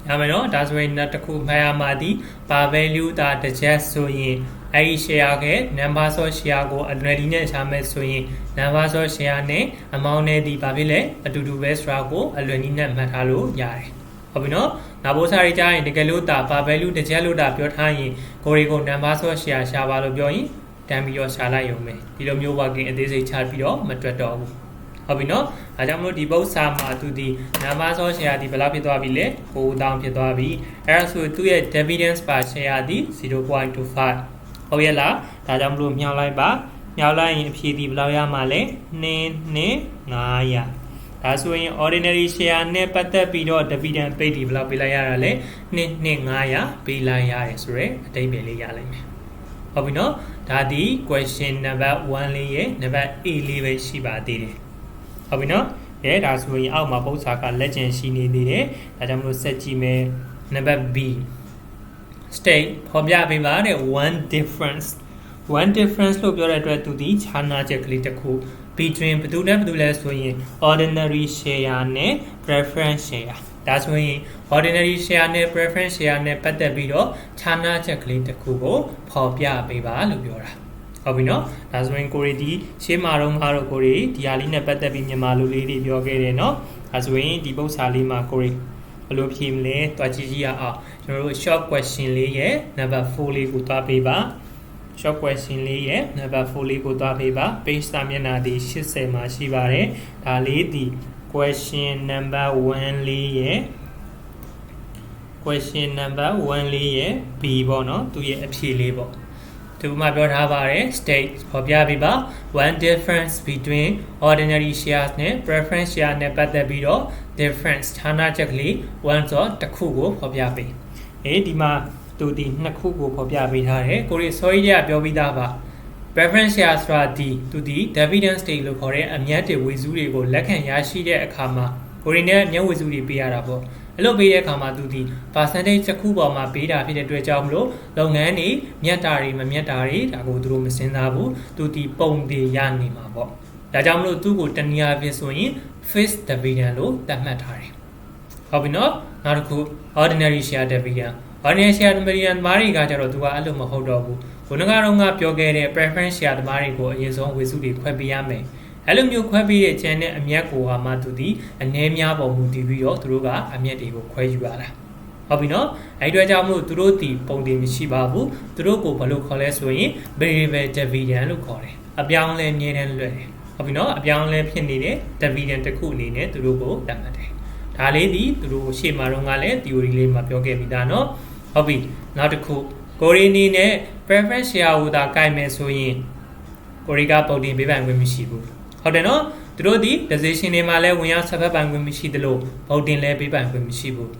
S1: ရမယ်နော်ဒါဆိုရင်တစ်ခုမှတ်ရမှာဒီ per value ဒါတစ်ချက်ဆိုရင်အဲ့ဒီ share က number of share ကိုအလွယ်ဒီနဲ့ရှာမယ်ဆိုရင် number of share နဲ့ amount နဲ့ဒီဘာဖြစ်လဲအတူတူပဲဆိုတာကိုအလွယ်ဒီနဲ့မှတ်ထားလို့ရတယ်ဟုတ်ပြီနော်နောက်ပို့စာရေးကြရင်တကယ်လို့ဒါ per value တစ်ချက်လို့ဒါပြောထားရင်ကိုရီကို number of share ရှာပါလို့ပြောရင်တန်းပြီးတော့ရှာလိုက်ရုံပဲဒီလိုမျိုး working အသေးစိတ်ချပြီးတော့မတွက်တော့ဘူးဟုတ်ပြီနော်ဒါကြောင့်မလို့ဒီပု္ပ္ပာမှာသူဒီ number of share ဒီဘယ်လောက်ဖြစ်သွားပြီလဲ9000ဖြစ်သွားပြီအဲ့ဒါဆိုသူရဲ့ dividend per share ဒီ 0.25 ဟုတ်ရဲ့လားဒါကြောင့်မလို့မြောက်လိုက်ပါမြောက်လိုက်ရင်အဖြေဒီဘယ်လောက်ရမှာလဲ2,500ဒါဆိုရင် ordinary share နဲ့ပတ်သက်ပြီးတော့ dividend ပိတ်ဒီဘယ်လောက်ပေးလိုက်ရတာလဲ2,500ပေးလိုက်ရတယ်ဆိုရဲအတိတ်ပဲလေးရလိုက်မယ်ဟုတ်ပြီနော်ဒါဒီ question number 1လေးရဲ့ number 8လေးပဲရှိပါသေးတယ်ဟုတ်ပြီနော်ဒါဆိုရင်အောက်မှာပု္ပ္ပာကလက်ကျန်ရှိနေသေးတယ်ဒါကြောင့်မလို့ဆက်ကြည့်မယ် number B state ဖော်ပြပေးပါတဲ့ one difference လို့ပြောတဲ့အတွက်သူဒီခြားနာချက်ကလေးတစ်ခု between ဘယ်သူနဲ့ဘယ်သူလဲဆိုရင် ordinary share နဲ့ preference share ဒါဆိုရင် ordinary share နဲ့ preference share နဲ့ပတ်သက်ပြီးတော့ခြားနာချက်ကလေးတစ်ခုကိုဖော်ပြပေးပါလို့ပြောတာဟုတ်ပြီနော်ဒါဆိုရင်ကိုရီဒီရှေးမှာတော့ကိုရီဒီဟာလေးနဲ့ပတ်သက်ပြီးမြန်မာလူလေးတွေပြောခဲ့တယ်နော်ဒါဆိုရင်ဒီပု္ပ္ပာလေးမှာကိုရီဘယ်လိုဖြေမလဲတွားကြည့်ရအောင်ကျွန်တော်တို့ short question လေးရဲ့ number 4လေးကိုတွားပေးပါ short question လေးရဲ့ number 4လေးကိုတွားပေးပါ page စာမျက်နှာဒီ80မှာရှိပါတယ်ဒါလေးဒီ question number 1လေးရဲ့ question number 1လေးရဲ့ B ပေါ့နော်သူရဲ့အဖြေလေးပေါ့ ဒီမှာပြောထားပါတယ် state ဖော်ပြပြီးပါ one difference between ordinary shares နဲ့ preference share နဲ့ပတ်သက်ပြီးတော့ difference ခြားနားချက်ကလေး one ဆိုတစ်ခုကိုဖော်ပြပေးဒီမှာသူဒီနှစ်ခုကိုဖော်ပြပေးထားတယ်ကိုရီ sorry ရပြောပြီးသားပါ preference share ဆိုတာဒီသူဒီ dividend state လို့ခေါ်တဲ့အမြတ်တွေဝေစုတွေကိုလက်ခံရရှိတဲ့အခါမှာကိုရီနဲ့အမြတ်ဝေစုတွေပေးရတာပေါ့အဲ့လိုပေးတဲ့အခါမှာသူဒီ percentage တစ်ခုပေါ်မှာပေးတာဖြစ်တဲ့အတွက်ကြောင့်မလို့လုပ်ငန်းတွေမြတ်တာတွေမမြတ်တာတွေဒါကိုသူတို့မစင်စားဘူးသူဒီပုံတွေရနေမှာပေါ့ဒါကြောင့်မလို့သူ့ကိုတနည်းအားဖြင့်ဆိုရင် fixed dividend လို့သတ်မှတ်ထားတယ်ဟုတ်ပြီနော်နောက်တစ်ခု ordinary share dividend ordinary share dividend သမားတွေကကြတော့သူကအဲ့လိုမဟုတ်တော့ဘူးခုနကတော့ငါပြောခဲ့တဲ့ preference share သမားတွေကိုအရင်ဆုံးဝေစုတွေခွဲပေးရမယ်အဲ့လိုမျိုးခွဲပေးတဲ့ channel အမြတ်ကိုမှသူဒီအနည်းများပေါ်မူတည်ပြီးတော့သူတို့ကအမြတ်တွေကိုခွဲယူရတာဟုတ်ပြီနော်အဲ့အတွက်ကြောင့်မို့သူတို့ဒီပုံတင်မရှိပါဘူးသူတို့ကိုဘယ်လိုခေါ်လဲဆိုရင် variable dividend လို့ခေါ်တယ်အပြောင်းလဲမြဲတမ်းလွယ်တယ်ဟုတ်ပြီနော်အပြောင်းလဲဖြစ်နေတဲ့ dividend တစ်ခုအနေနဲ့သူတို့ကိုသတ်မှတ်တယ်ဒါလေးဒီသူတို့ရှေ့မှာတော့ကလည်း theory လေးမှာပြောခဲ့ပြီးသားနော်ဟုတ်ပြီနောက်တစ်ခုကိုရီနီနဲ့ preference share ကိုသာကိုင်မယ်ဆိုရင်ကိုရီကပုံတင်ပေးပိုင်ခွင့်မရှိဘူးဟုတ်တယ်နော်သူတို့ဒီ decision တွေမှာလည်းဝင်ရောက်ဆက်ဖက်ပိုင်ခွင့်မရှိသလိုပုံတင်လည်းပေးပိုင်ခွင့်မရှိဘူး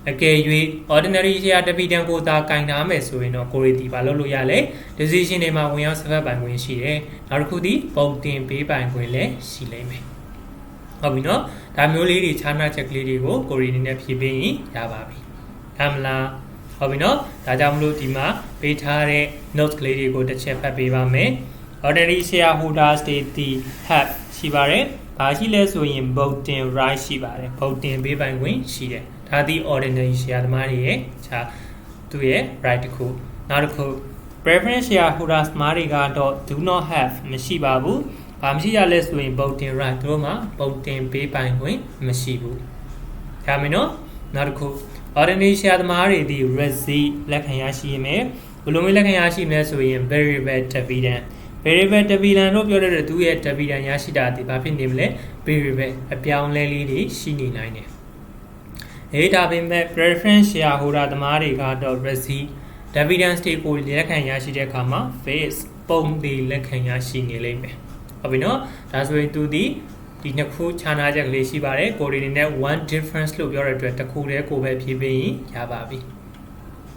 S1: အကယ်၍ ordinary share dividend ကိုသာကင်ထားမယ်ဆိုရင်တော့ကိုရီဒီဘာလုပ်လို့ရလဲ decision တွေမှာဝင်ရောက်ဆက်ဖက်ပိုင်ခွင့်ရှိတယ်နောက်တစ်ခုဒီပုံတင်ပေးပိုင်ခွင့်လည်းရှိလိမ့်မယ်ဟုတ်ပြီနော်ဒါမျိုးလေးတွေခြားနားချက်ကလေးတွေကိုကိုရီအနေနဲ့ဖြည့်ပေးရင်ရပါပြီဒါမလားဟုတ်ပြီနော်ဒါကြောင့်မလို့ဒီမှာပေးထားတဲ့ notes ကလေးတွေကိုတစ်ချက်ဖတ်ပေးပါမယ် ordinary shareholders တွေ have ရှိပါတယ်ဘာရှိလဲဆိုရင် voting right ရှိပါတယ် voting ပေးပိုင်ခွင့်ရှိတယ်ဒါသည် ordinary share သမားတွေရဲ့ခြားသူရဲ့ right တစ်ခုနောက်တစ်ခု preference shareholders သမားတွေကတော့ do not have မရှိပါဘူးဘာမရှိရလဲဆိုရင် voting right တို့မှာ voting ပေးပိုင်ခွင့်မရှိဘူးဒါမင်းနော်နောက်တစ်ခု ordinary share သမားတွေဒီ receipt လက်ခံရရှိရမယ်ဘယ်လိုမျိုးလက်ခံရရှိမလဲဆိုရင် variable dividend variable dividend လို့ပြောတဲ့သူရဲ့ dividend ရရှိတာဒီဘာဖြစ်နေမလဲ variable အပြောင်းလဲလေးတွေရှိနေနိုင်တယ်ဒါပေမဲ့ preference shareholder သမားတွေကတော့ receipt dividend state ကိုလက်ခံရရှိတဲ့အခါမှာ face ပုံတွေလက်ခံရရှိနေလိမ့်မယ်ဟုတ်ပြီနော်ဒါဆိုရင်သူဒီနှစ်ခုခြားနားချက်ကလေးရှိပါတယ်ကိုရီအနေနဲ့ one difference လို့ပြောတဲ့အတွက်တစ်ခုတည်းကိုပဲဖြည့်ပေးရင်ရပါပြီ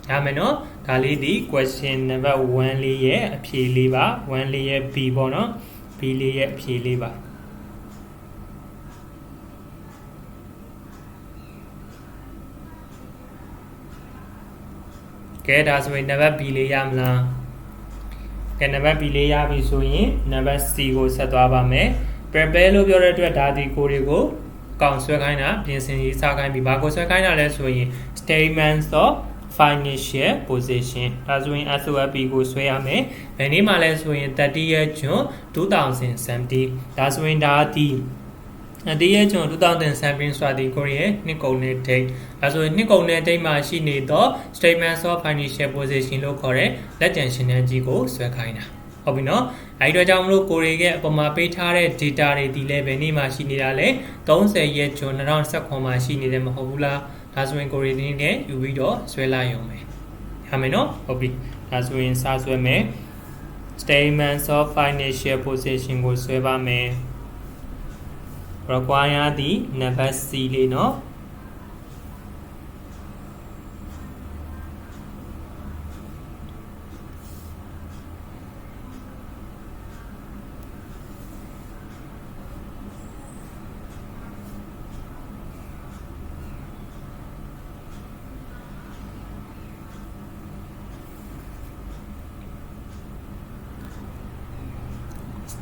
S1: ရမယ်နော်ဒါလေးဒီ question number 1လေးရဲ့အဖြေလေးပါ1လေးရဲ့ B ပေါ့နော် B လေးရဲ့အဖြေလေးပါကဲဒါဆိုရင် number B လေးရမလားကဲ number B လေးရပြီဆိုရင် number C ကိုဆက်သွားပါမယ် prepare လို့ပြောတဲ့အတွက်ဒါဒီကိုတွေကိုကောင်ဆွဲခိုင်းတာပြင်ဆင်ရေးစားခိုင်းပြီးဘာကိုဆွဲခိုင်းတာလဲဆိုရင် statements of financial position ဒါဆိုရင် SOP ကိုဆွဲရမယ်ဘယ်နေ့မှလဲဆိုရင် 30th June 2017ဒါဆိုရင်ဒါဒီ30th June 2017ဆိုတာဒီကိုရီရဲ့နှစ်ကုန်တဲ့ date ဒါဆိုရင်နှစ်ကုန်တဲ့ date မှာရှိနေတော့ statements of financial position လို့ခေါ်တဲ့လက်ကျန်ရှင်းတန်းကြီးကိုဆွဲခိုင်းတာဟုတ်ပြီနော်အဲ့ဒီတော့ကြောင့်မလို့ကိုရီရဲ့အပေါ်မှာပေးထားတဲ့ data တွေဒီလည်းဘယ်နေ့မှရှိနေတာလဲ30ရက် June 2019မှာရှိနေတယ်မဟုတ်ဘူးလားဒါဆိုရင်ကိုရီနေနဲ့ယူပြီးတော့ဆွဲလိုက်ရုံပဲရမယ်နော်ဟုတ်ပြီဒါဆိုရင်စာဆွဲမယ် statements of financial position ကိုဆွဲပါမယ် require ဒီ number C လေးနော်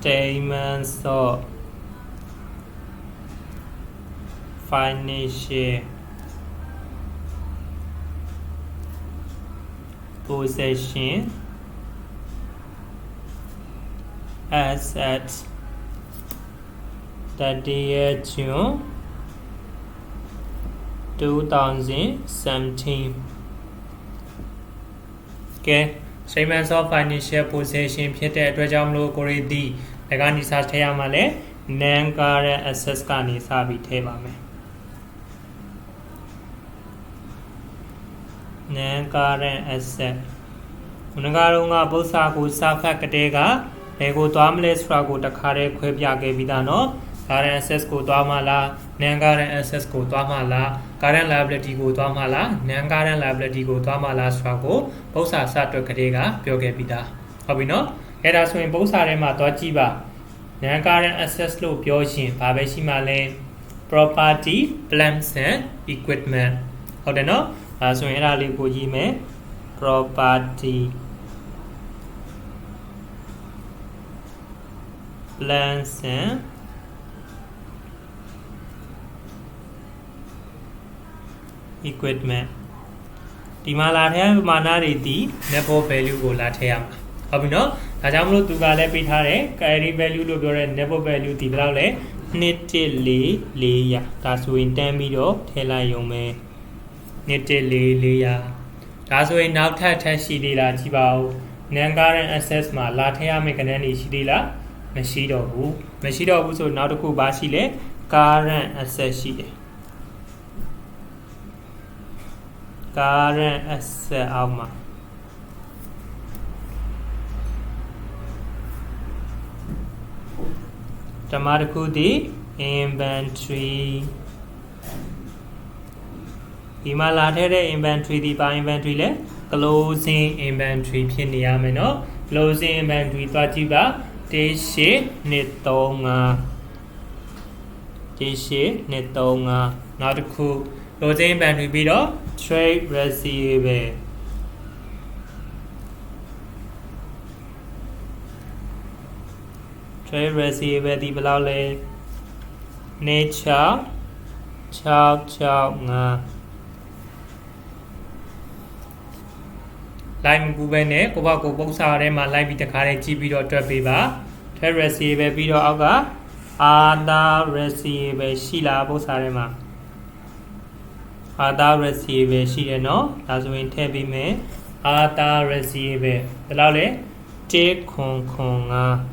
S1: statements of financial possession as at 30th June 2017 ကဲ statements of financial possession ဖြစ်တဲ့အတွက်ကြောင့်မလို့ကိုရီဒီဒါကနေစထည့်ရမှာလဲ non current assets ကနေစပြီးထည့်ပါမယ် non current asset Unagaronga Bosa go Safa Katega, Ego Dwamles Frago Dakare Quebia Vidano, Karen SS go Dwamala, Nangaran SS go Dwamala, Karen liability go Dwamala, Nangaran liability go Dwamala Strago, Bosa Sato Katega, Pioge Vida. Hobino, let us win Bosa Rema Dwajiba, Nangaran SS low Bioshin, Babeshi Male, property, plants and equipment. Hodeno, as we rally go yime, property. Plants and equipment. Timala mana redi nepo value go latayam. Abino, Ajamlo to Gale Pitare, carry value to your nepo value tibrale, nitty leya. That's when Tamido, Tela Yome, nitty leya. That's when now Tatashi de la Chibao, Nangaran assessma, Lataya Mekanani Shidila. Mashido so now to go Basile, current assess current asset alma. Tamaraku di inventory. Himalaya inventory di by inventory le closing inventory Pinyamino, closing inventory Twajiba. Tishe Nitonga not a cool closing inventory below trade receiver the below nature chow nga Lime Gubene, Kobako Bosa Rema Live the Kare Chibido Trapiba, Trade receiver Bido Aga, Ada receiver Shila Bosarema. Ada receiver Shino, as we tabi me, Ada receiver. The Lale, Take Konga.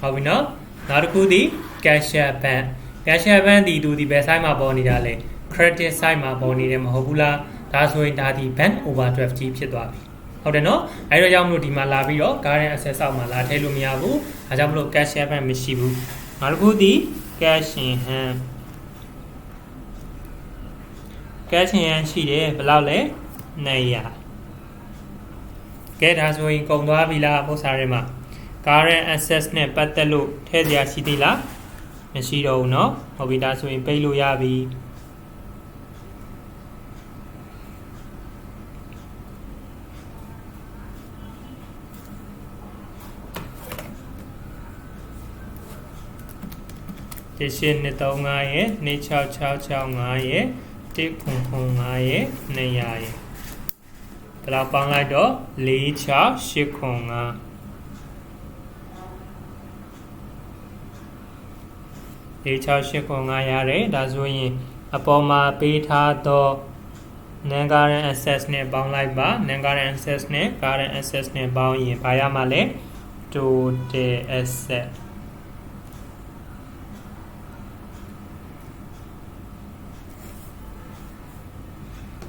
S1: How we know? Narkudi, Cashier Pan. Cashier Pan, the do the best I'm a boni dale. Credit Sima boni them Hobula. That's when that pen overdraft cheap shit. How do you know? I don't know the Malabi, current access of Malatelumiabu, as I look cash up and Mishibu. Margudi, cash in hand. Cash in hand, she did, Blale, Naya. Get as we go to Avila, Bosarema. Current access net, Patalu, Tedia Citila, Meshido, no, or we that's when Pelu Yabi. Shin Nitonga, Nature Chow Ngaye, Tick Pung Ngaye, Nayaye. Trapangado, Li Chow Shikonga. Li Chow Shikonga Yare, that's when Apoma Beta do Nangaran access ne bound like bar, Nangaran access ne, current access ne bound in Payamale to the asset.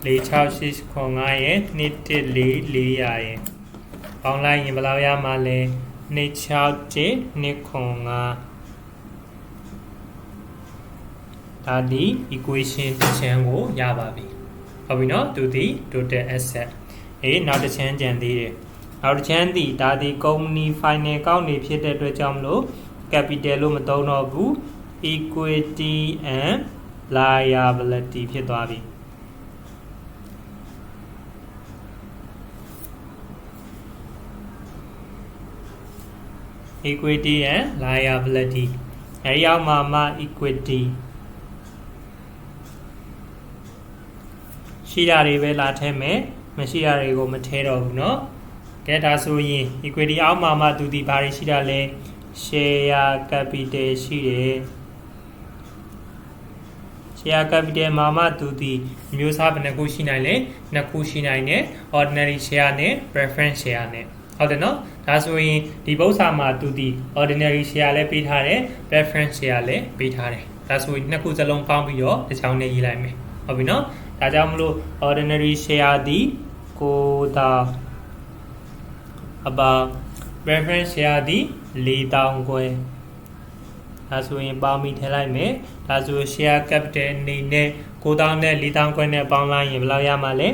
S1: Li Chow Shish Kongaye, Nitty Li Yaye. Online in Balaya Male, Nichow J, Nikonga. Tadi equation to chango Yababi. How we know to the asset. Not the change and the out chandy, Tadi Company Fine County Peter Jamlo, Capitalo Madonna Bu, equity and liability Pietabi. Equity and liability. Aya mama equity. Shira revela teme, Mashira rego matero, no? Get us we equity our mama to the barishira le share capital shire. Share capital mama to the news have Nakushina, ordinary share ne, preference share ne. How do you know? That's when the Bosama to the ordinary share pitare, preference share pitare. That's when Nakuza long pound your the sound yelame. How we know? ဒါကြောင့်မလို့ ordinary share သည်9000အပါ preference share သည်4000ခွဲဒါဆိုရင်ပေါင်းပြီးထည့်လိုက်မယ်ဒါဆို share capital အနေနဲ့9000နဲ့4000ခွဲနဲ့ပေါင်းလိုက်ရင်ဘယ်လောက်ရမှာလဲ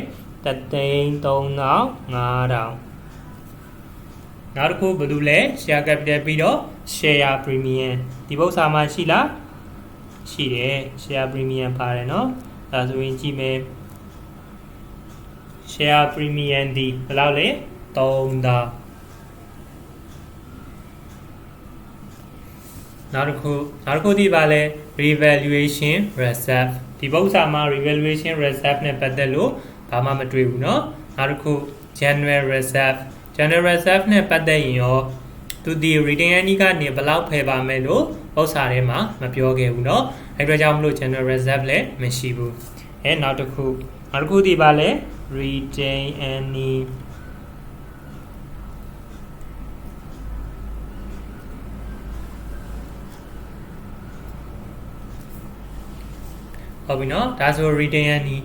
S1: 335,000နောက်တစ်ခုဘာလို့လဲ share capital ပြီးတော့ share premium ဒီပု္ပ္ပစာမှာရှိလားရှိတယ် share premium ပါတယ်เนาะဒါဆိုရင်ကြည့်မယ် share premium ဒီဘယ်လောက်လဲ3000နောက်တစ်ခုဒီပါလဲ revaluation reserve ဒီပု္ပ္ပစာမှာ revaluation reserve နဲ့ပတ်သက်လို့ဘာမှမတွေ့ဘူးเนาะနောက်တစ်ခု general reserve နဲ့ပတ်သက်ရင်ရောသူဒီ retain earning ကနေဘယ်လောက်ဖယ်ပါမယ်လို့ပု္ပ္ပစာထဲမှာမပြောခဲ့ဘူးเนาะအဲ့အတွက်ကြောင့်မလို့ general reserve လည်းမရှိဘူးနောက်တစ်ခုဒီပါလဲ retain earning ဟုတ်ပြီเนาะဒါဆို retain earning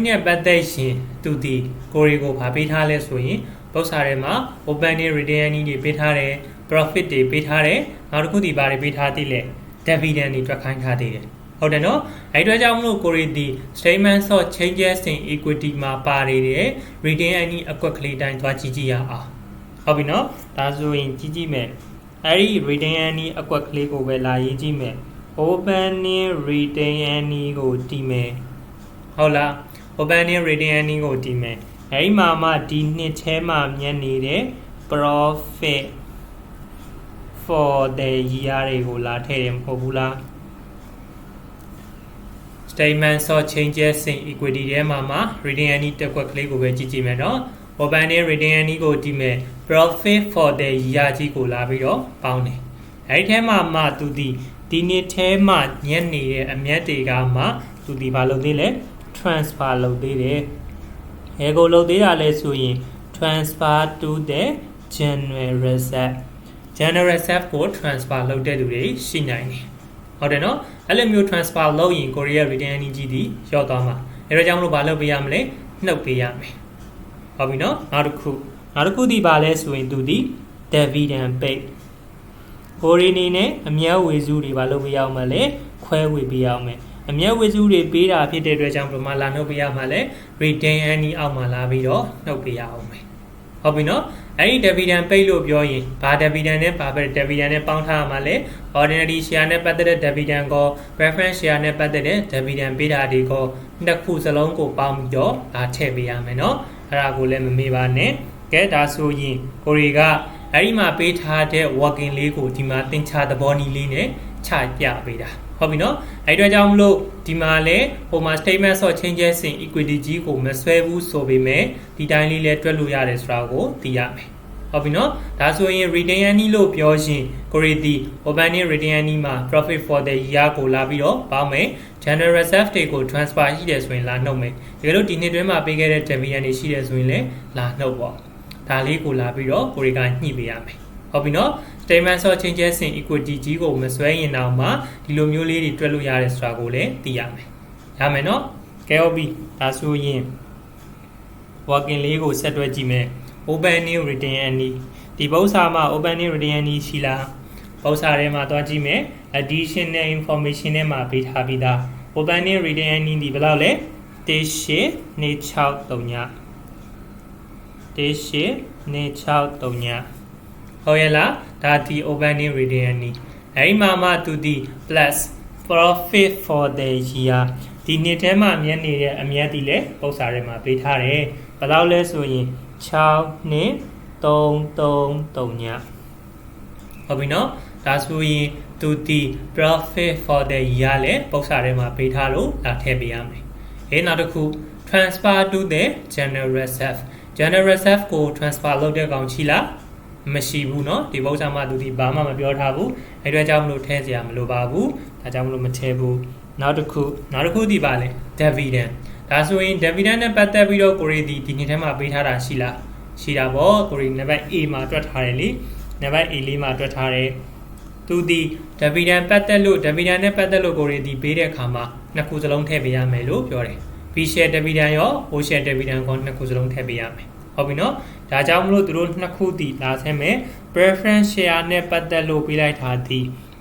S1: နဲ့ပတ်သက်ရင်သူဒီကိုရီကိုဗာပေးထားလဲဆိုရင်ပု္ပ္ပစာထဲမှာ open နဲ့ retain earning တွေပေးထားတယ် profit တွေပေးထားတယ်နောက်တစ်ခုဒီဘာတွေပေးထားသေးလဲ dividend တွေတွက်ခိုင်းထားသေးတယ်ဟုတ်တယ်เนาะအဲ့အတွက်ကြောင့်မလို့ကိုရီဒီ statements of changes in equity မှာပါနေတဲ့ retain earning အကွက်ကလေးတိုင်းသွားကြည့်ရအောင်ဟုတ်ပြီเนาะဒါဆိုရင်ကြည့်မယ်အဲ့ဒီ retain earning အကွက်ကလေးကိုပဲလာရေးကြည့်မယ် opening retain earning ကိုတည်မယ်ဟုတ်လား opening retain earning ကိုတည်မယ်အဲ့ဒီမှာမှဒီနှစ်ထဲမှာမြတ်နေတဲ့ profit for the year တွေကိုလာထည့်တယ်မဟုတ်ဘူးလား statements of changes in equity ထဲမှာ retain earning တက်ကွက်ကလေးကိုပဲကြည့်မယ်เนาะ opening retain earning ကိုတည်မယ် profit for the year ကြီးကိုလာပြီးတော့ပေါင်းတယ်အဲ့ဒီထဲမှာသူဒီနှစ်ထဲမှာညက်နေတဲ့အမြတ်တွေကမှသူဒီဘာလုပ်သေးလဲ transfer လုပ်သေးတယ်ဘယ်ကိုလုပ်သေးတာလဲဆိုရင် transfer to the general reserve ကို transfer လုပ်တဲ့လူတွေရှိနိုင်တယ်ဟုတ်တယ်နော်အဲ့လိုမျိုး transfer လုပ်ရင် Korea retain earning ကြီးဒီရောက်သွားမှာအဲ့တော့ကြောင့်မလို့ဘာလုပ်ပေးရမလဲနှုတ်ပေးရမယ်ဟုတ်ပြီနော်နောက်တစ်ခုဒီဘာလဲဆိုရင်သူဒီ dividend paid ကိုရီနေနဲ့အမြတ်ဝေစုတွေဘာလုပ်ပေးရအောင်မလဲခွဲဝေပေးရအောင်မယ်အမြတ်ဝေစုတွေပေးတာဖြစ်တဲ့အတွက်ကြောင့်ဘယ်မှာလာနှုတ်ပေးရမှာလဲ retain earning အောက်မှာလာပြီးတော့နှုတ်ပေးရအောင်မယ်ဟုတ်ပြီနော်အဲ့ဒီ dividend ပိတ်လို့ပြောရင်ဘာ dividend နဲ့ဘာပဲ dividend နဲ့ပေါင်းထားရမှာလဲ ordinary share နဲ့ပတ်သက်တဲ့ dividend ကို preference share နဲ့ပတ်သက်တဲ့ dividend ပေးတာဒီကိုနှစ်ခုစလုံးကိုပေါင်းပြီးတော့ဒါထည့်ပေးရမယ်နော်အဲ့ဒါကိုလည်းမမေ့ပါနဲ့ကဲဒါဆိုရင်ကိုရီကအဲ့ဒီမှာပေးထားတဲ့ working လေးကိုဒီမှာသင်္ချာသဘောနည်းလေးနဲ့ချပြပေးတာဟုတ်ပြီနော်အဲ့အတွက်ကြောင့်မလို့ဒီမှာလဲဟိုမှာ statements of changes in equity ကြီးကိုမဆွဲဘူးဆိုပေမဲ့ဒီတိုင်းလေးလဲတွက်လို့ရတယ်ဆိုတာကိုသိရမယ်ဟုတ်ပြီနော်ဒါဆိုရင် retain earning လို့ပြောရင်ကိုရီဒီ opening retain earningမှာ profit for the year ကိုလာပြီးတော့ပေါင်းမယ် general reserve တွေကို transfer ရှိတယ်ဆိုရင်လာနှုတ်မယ်တကယ်လို့ဒီနှစ်တွင်းမှာပေးခဲ့တဲ့ dividend တွေရှိတယ်ဆိုရင်လည်းလာနှုတ်ပေါ့ဒါလေးကိုလာပြီးတော့ကိုရီကညှိပေးရမယ်ဟုတ်ပြီနော် statements of changes in equity ကြီးကိုမဆွဲရင်တော့မှဒီလိုမျိုးလေးတွေတွက်လို့ရတယ်ဆိုတာကိုလည်းသိရမယ်ရမယ်နော်ကဲဟုတ်ပြီဒါဆိုရင် working လေးကိုဆက်တွဲကြည့်မယ် opening retain earning ဒီပု္ပ္ပစာမှာ opening retain earning ရှိလားပု္ပ္ပစာထဲမှာသွားကြည့်မယ် additional information ထဲမှာပေးထားပြီးသား opening retain earning ဒီဘယ်လောက်လဲ18နေ6 3ည18နေ6 3ညဟုတ်ရဲ့လားဒါဒီ opening retain earning အဲ့ဒီမှာသူဒီ plus profit for the year ဒီနှစ်ထဲမှာမြတ်နေတဲ့အမြတ်ဒီလဲပု္ပ္ပစာထဲမှာပေးထားတယ်ဘယ်လောက်လဲဆိုရင်6နဲ့3ညဟုတ်ပြီနော်ဒါဆိုရင်သူဒီ profit for the year လဲပု္ပ္ပစာထဲမှာပေးထားလို့လာထည့်ပေးရမယ်နောက်တစ်ခု transfer to the general reserve ကို transfer လုပ်တဲ့ကောင်ရှိလားမရှိဘူးเนาะဒီပု္ပ္ပစာမှာသူဒီဘာမှမပြောထားဘူးအဲ့အတွက်ကြောင့်မလို့ထည့်စရာမလိုပါဘူးဒါကြောင့်မလို့မထည့်ဘူးနောက်တစ်ခုဒီပါလဲ dividend ဒါဆိုရင် dividend နဲ့ပတ်သက်ပြီးတော့ကိုရီဒီနှစ်ထဲမှာပေးထားတာရှိလားရှိတာပေါ့ကိုရီနံပါတ် A မှာတွက်ထားတယ်လေနံပါတ် A လေးမှာတွက်ထားတယ်သူဒီ dividend နဲ့ပတ်သက်လို့ကိုရီဒီပေးတဲ့အခါမှာနှစ်ခုစလုံးထည့်ပေးရမယ်လို့ပြောတယ် B share dividend ရော O share dividend ကိုနှစ်ခုစလုံးထည့်ပေးရမယ်ဟုတ်ပြီနော်ဒါကြောင့်မလို့သူတို့နှစ်ခုတည်လာဆဲမယ် preference share နဲ့ပတ်သက်လို့ပေးလိုက်တာဒီ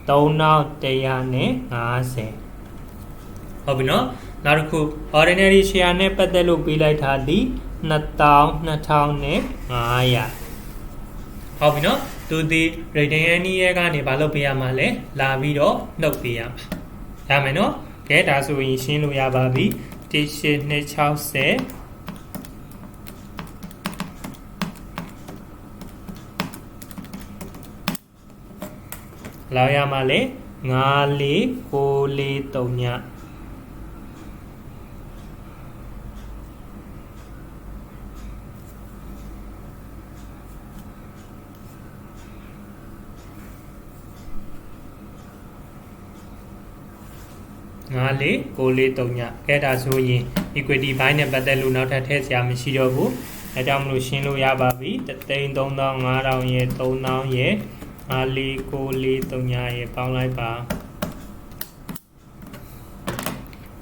S1: 3150ဟုတ်ပြီနော်နောက်တစ်ခု ordinary share နဲ့ပတ်သက်လို့ပေးလိုက်တာဒီ22,500ဟုတ်ပြီနော်သူဒီ rating ရဲ့နီးရဲကနေဘာလုပ်ပေးရမှာလဲလာပြီးတော့နှုတ်ပေးရမှာရမယ်နော်ကဲဒါဆိုရင်ရှင်းလို့ရပါပြီ18260လောက်ရမှာလေ9493ည9493ညကဲဒါဆိုရင် equity ဘိုင်းနဲ့ပတ်သက်လို့နောက်ထပ်ထည့်စရာမရှိတော့ဘူးအဲကြောင့်မလို့ရှင်းလို့ရပါပြီ335,000ရဲ့3000ရဲ့9493ညရဲ့ပေါင်းလိုက်ပါ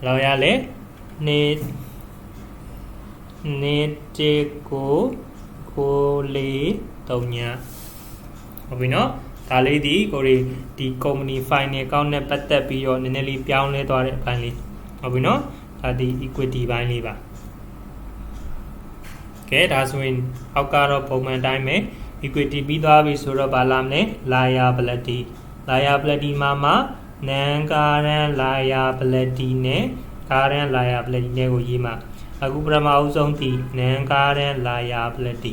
S1: လောက်ရလေနေကို9493ညဟုတ်ပြီနော်ဒါလေးဒီကိုရီဒီ company file နဲ့ကောင်းနဲ့ပတ်သက်ပြီးတော့နည်းနည်းလေးပြောင်းလဲသွားတဲ့အပိုင်းလေးဟုတ်ပြီနော်ဒါဒီ equity ဘိုင်းလေးပါကဲဒါဆိုရင်အောက်ကတော့ပုံမှန်တိုင်းပဲ equity ပြီးသွားပြီဆိုတော့ဗာလာမလဲ liability မှာ non current liability နဲ့ current liability နဲ့ကိုရေးမှာအခုပထမအဆုံးဒီ non current liability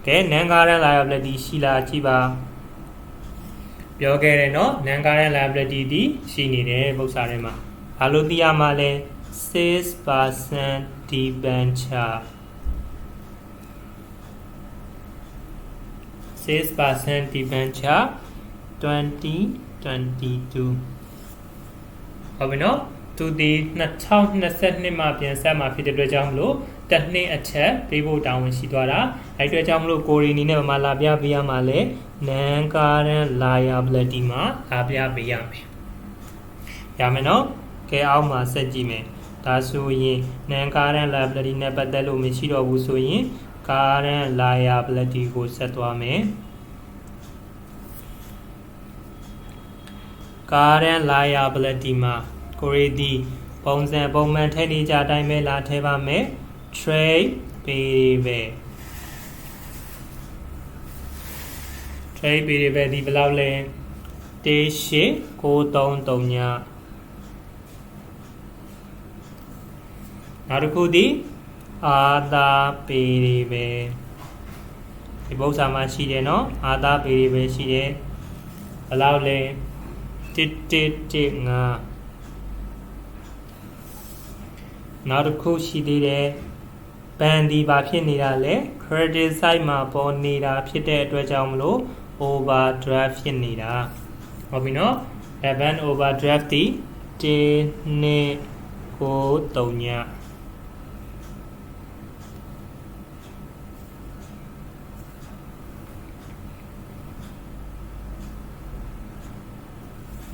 S1: ကဲ non current liability ရှိလားကြည့်ပါပြောခဲ့တယ်နော် non current liability ဒီရှိနေတယ်ပု္ပ္ပစာထဲမှာဘာလို့သိရမှာလဲ 6% debenture 6% debenture 2022ဟုတ်ပြီနော်သူဒီ2022မှာပြန်ဆက်မှာဖြစ်တဲ့အတွက်ကြောင့်မလို့တစ်နှစ်အထက်ပေးဖို့တောင်းဝန်ရှိသွားတာအဲ့အတွက်ကြောင့်မလို့ကိုရီနီနဲ့ဗမာလာပြပေးရမှာလဲ non current liability မှာလာပြပေးရမယ်ရမယ်နော်ကဲအောက်မှာဆက်ကြည့်မယ်ဒါဆိုရင် non current liability နဲ့ပတ်သက်လို့မရှိတော့ဘူးဆိုရင် current liability ကိုဆက်သွားမယ်current liability မှာကိုရီဒီပုံစံပုံမှန်ထည့်နေကြအတိုင်းပဲလာထည့်ပါမယ် trade payable ဒီဘယ်လောက်လဲ18933ညနောက်တစ်ခုဒီအာသာပေရီပဲဒီပု္ပ္ပစာမှာရှိတယ်နော်အာသာပေရီပဲရှိတယ်ဘယ်လောက်လဲ1115နောက်တစ်ခုရှိသေးတယ်ဘန်ဒီဘာဖြစ်နေတာလဲ credit side မှာပေါ်နေတာဖြစ်တဲ့အတွက်ကြောင့်မလို့ overdraft ဖြစ်နေတာဟုတ်ပြီနော်ဘန် overdraft ဒီ193ည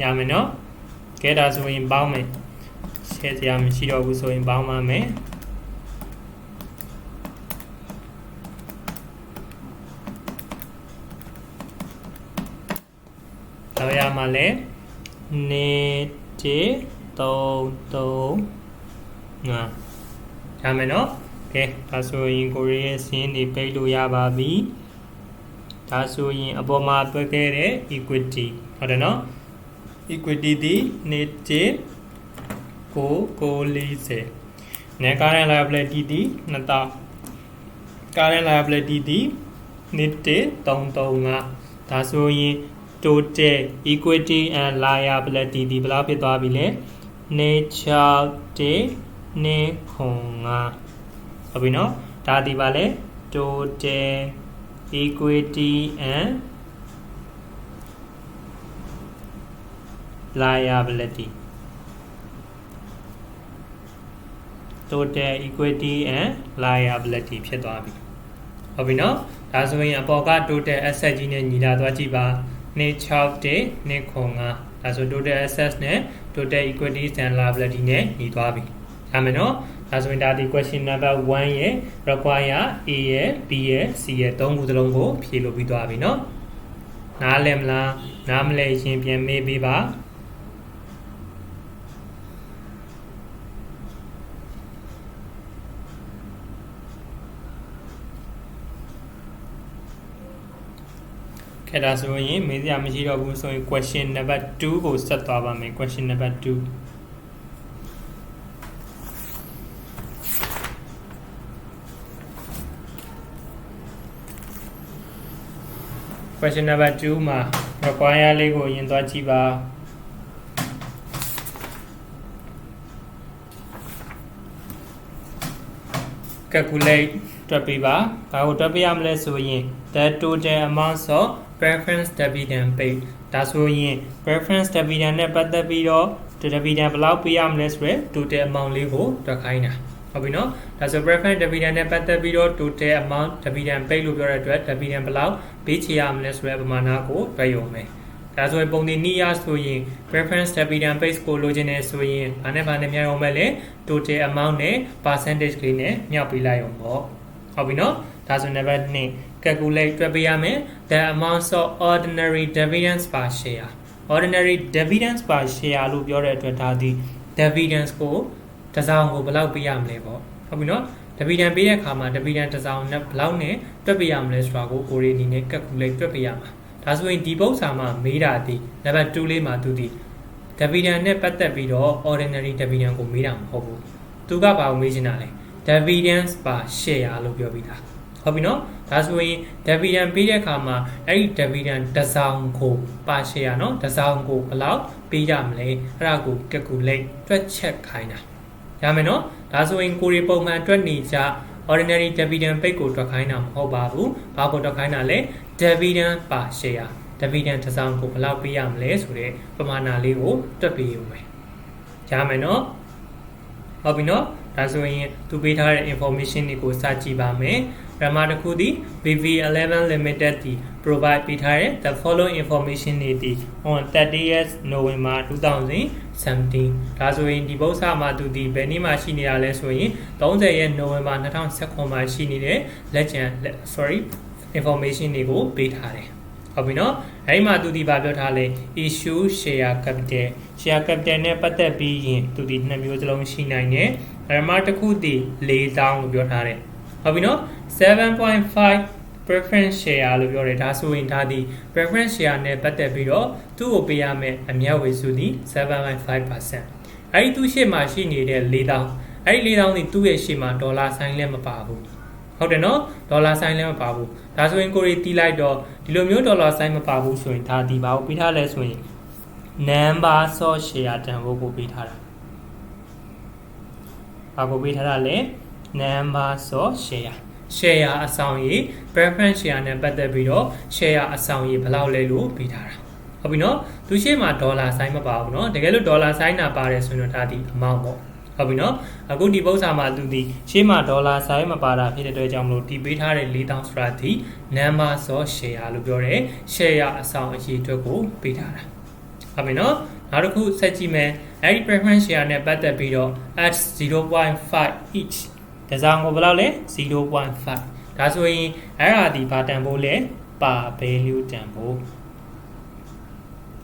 S1: ရမယ်နော်ကဲဒါဆိုရင်ပေါင်းမယ်ရှင်းစရာမရှိတော့ဘူးဆိုရင်ပေါင်းပါမယ်တော့ရမှာလဲ133ရမယ်နော်ကဲဒါဆိုရင်ကိုရီးယားစင်းတွေပိတ်လို့ရပါပြီဒါဆိုရင်အပေါ်မှာတွေ့ခဲ့တဲ့ equity ဟုတ်တယ်နော်equity ဒီ9,940 net current liability ဒီ2000 current liability ဒီ1,335ဒါဆိုရင် total equity and liability ဒီဘယ်လောက်ဖြစ်သွားပြီလဲ6,105ဟုတ်ပြီနော်ဒါဒီပါလဲ total equity and liability total equity and liability ဖြစ်သွားပြီဟုတ်ပြီနော်ဒါဆိုရင်အပေါ်က total asset ကြီးနဲ့ညီလာသွားကြည့်ပါ261,205ဒါဆို total assets နဲ့ total equity and liability နဲ့ညီသွားပြီဒါမယ်နော် ဒါဆိုရင်ဒါဒီ question number 1ရဲ့ require A ရဲ့ B ရဲ့ C ရဲ့3ခုစလုံးကိုဖြေလို့ပြီးသွားပြီเนาะနားလည်မလားနားမလည်ရင်ပြန်မေးပေးပါခဲ့ဒါဆိုရင်မေးစရာမရှိတော့ဘူးဆိုရင် question number 2ကိုဆက်သွားပါမယ် question number 2 question number 2မှာ require လေးကိုရင်သွားကြည့်ပါ calculate တွက်ပေးပါဘာကိုတွက်ပေးရမလဲဆိုရင် the total amount of preference dividend paid ဒါဆိုရင် preference dividend နဲ့ပတ်သက်ပြီးတော့ dividend ဘယ်လောက်ပေးရမလဲဆိုရယ် total amount လေးကိုတွက်ခိုင်းတာဟုတ်ပြီနော်ဒါဆို preference dividend နဲ့ပတ်သက်ပြီးတော့ total amount dividend paid လို့ပြောတဲ့အတွက် dividend ဘယ်လောက်ပေးချေရမလဲဆိုရယ်ပမာဏကိုတွက်ရုံပဲဒါဆိုရင်ပုံတင်နီးရဆိုရင် preference dividend paid ကိုလိုချင်တယ်ဆိုရင်ဘာနဲ့မြောက်အောင်ပဲလေ total amount နဲ့ percentage လေးနဲ့မြောက်ပေးလိုက်အောင်ပေါ့ဟုတ်ပြီနော်ဒါဆို number 2 calculate တွက်ပေးရမယ် the amount of ordinary dividends per share ordinary dividends per share လို့ပြောတဲ့အတွက်ဒါဒီ dividends ကိုတစ်စောင်ကိုဘယ်လောက်ပေးရမလဲပေါ့ဟုတ်ပြီနော် dividend ပေးတဲ့အခါမှာ dividend တစ်စောင်နဲ့ဘယ်လောက်နဲ့တွက်ပေးရမလဲဆိုတာကိုကိုရီအနေနဲ့ calculate တွက်ပေးရမှာဒါဆိုရင်ဒီပုဒ်စာမှာမေးတာဒီ number 2လေးမှာသူဒီ dividend နဲ့ပတ်သက်ပြီးတော့ ordinary dividend ကိုမေးတာမဟုတ်ဘူးသူကဘာကိုမေးချင်တာလဲ dividends per share လို့ပြောပြီးသားဟုတ်ပြီနော်ဒါဆိုရင် dividend ပေးတဲ့အခါမှာအဲ့ဒီ dividend တစ်စောင်ကို per share နော်တစ်စောင်ကိုဘယ်လောက်ပေးရမလဲအဲ့ဒါကို calculate တွက်ချက်ခိုင်းတာရမယ်နော်ဒါဆိုရင်ကိုရီပုံမှန်တွက်နေကြ ordinary dividend paid ကိုတွက်ခိုင်းတာမဟုတ်ပါဘူးဘာကိုတွက်ခိုင်းတာလဲ dividend per share dividend တစ်စောင်ကိုဘယ်လောက်ပေးရမလဲဆိုတဲ့ပမာဏလေးကိုတွက်ပေးရုံပဲရမယ်နော်ဟုတ်ပြီနော်ဒါဆိုရင်သူပေးထားတဲ့ information တွေကိုစကြည့်ပါမယ်ပထမတစ်ခုဒီ BV11 Limited ဒီ provide ပေးထားတဲ့ the following information တွေဒီ on 30th November 2017ဒါဆိုရင်ဒီပုဒ်စာမှာသူဒီဘယ်နေ့မှရှိနေတာလဲဆိုရင်30ရက် November 2019မှာရှိနေတဲ့လက်ကျန် information တွေကိုပေးထားတယ်ဟုတ်ပြီနော်အဲဒီမှာသူဒီဗာပြောထားလဲ issue share capital နဲ့ပတ်သက်ပြီးရင်သူဒီနှစ်မျိုးစလုံးရှိနိုင်တယ်ပထမတစ်ခုဒီ4000လို့ပြောထားတယ်ဟုတ်ပြီနော် 7.5 preference share လို့ပြောတယ်ဒါဆိုရင်ဒါဒီ preference share နဲ့ပတ်သက်ပြီးတော့သူ့ကိုပေးရမယ်အမြတ်ဝေစုဒီ 7.5% အဲဒီသူ့ရှေ့မှာရှိနေတဲ့4000အဲဒီ4000ဒီသူ့ရဲ့ရှေ့မှာဒေါ်လာဆိုင်လည်းမပါဘူးဟုတ်တယ်နော်ဒေါ်လာဆိုင်လည်းမပါဘူးဒါဆိုရင်ကိုရီတီးလိုက်တော့ဒီလိုမျိုးဒေါ်လာဆိုင်မပါဘူးဆိုရင်ဒါဒီဘာကိုပေးထားလဲဆိုရင် number of share တန်ဖိုးကိုပေးထားတာဘာကိုပေးထားတာလဲ number of share အဆောင်ရည် preference share နဲ့ပတ်သက်ပြီးတော့ share အဆောင်ရည်ဘယ်လောက်လဲလို့ပေးထားတာဟုတ်ပြီနော်သူရှေ့မှာဒေါ်လာဆိုင်မပါဘူးနော်တကယ်လို့ဒေါ်လာဆိုင်နာပါတယ်ဆိုရင်တော့ဒါဒီ amount ပေါ့ဟုတ်ပြီနော်အခုဒီပုဒ်စာမှာသူဒီရှေ့မှာဒေါ်လာဆိုင်မပါတာဖြစ်တဲ့အတွက်ကြောင့်မလို့ဒီပေးထားတဲ့4000ဆိုတာဒီ number of share လို့ပြောတယ် share အဆောင်အရေးအတွက်ကိုပေးထားတာဟုတ်ပြီနော်နောက်တစ်ခုဆက်ကြည့်မယ်အဲ့ဒီ preference share နဲ့ပတ်သက်ပြီးတော့ at 0.5 each တစောင်ကိုဘယ်လောက်လဲ 0.5 ဒါဆိုရင်အဲ့ဒါဒီဘာတန်ဖိုးလဲ per value တန်ဖိုး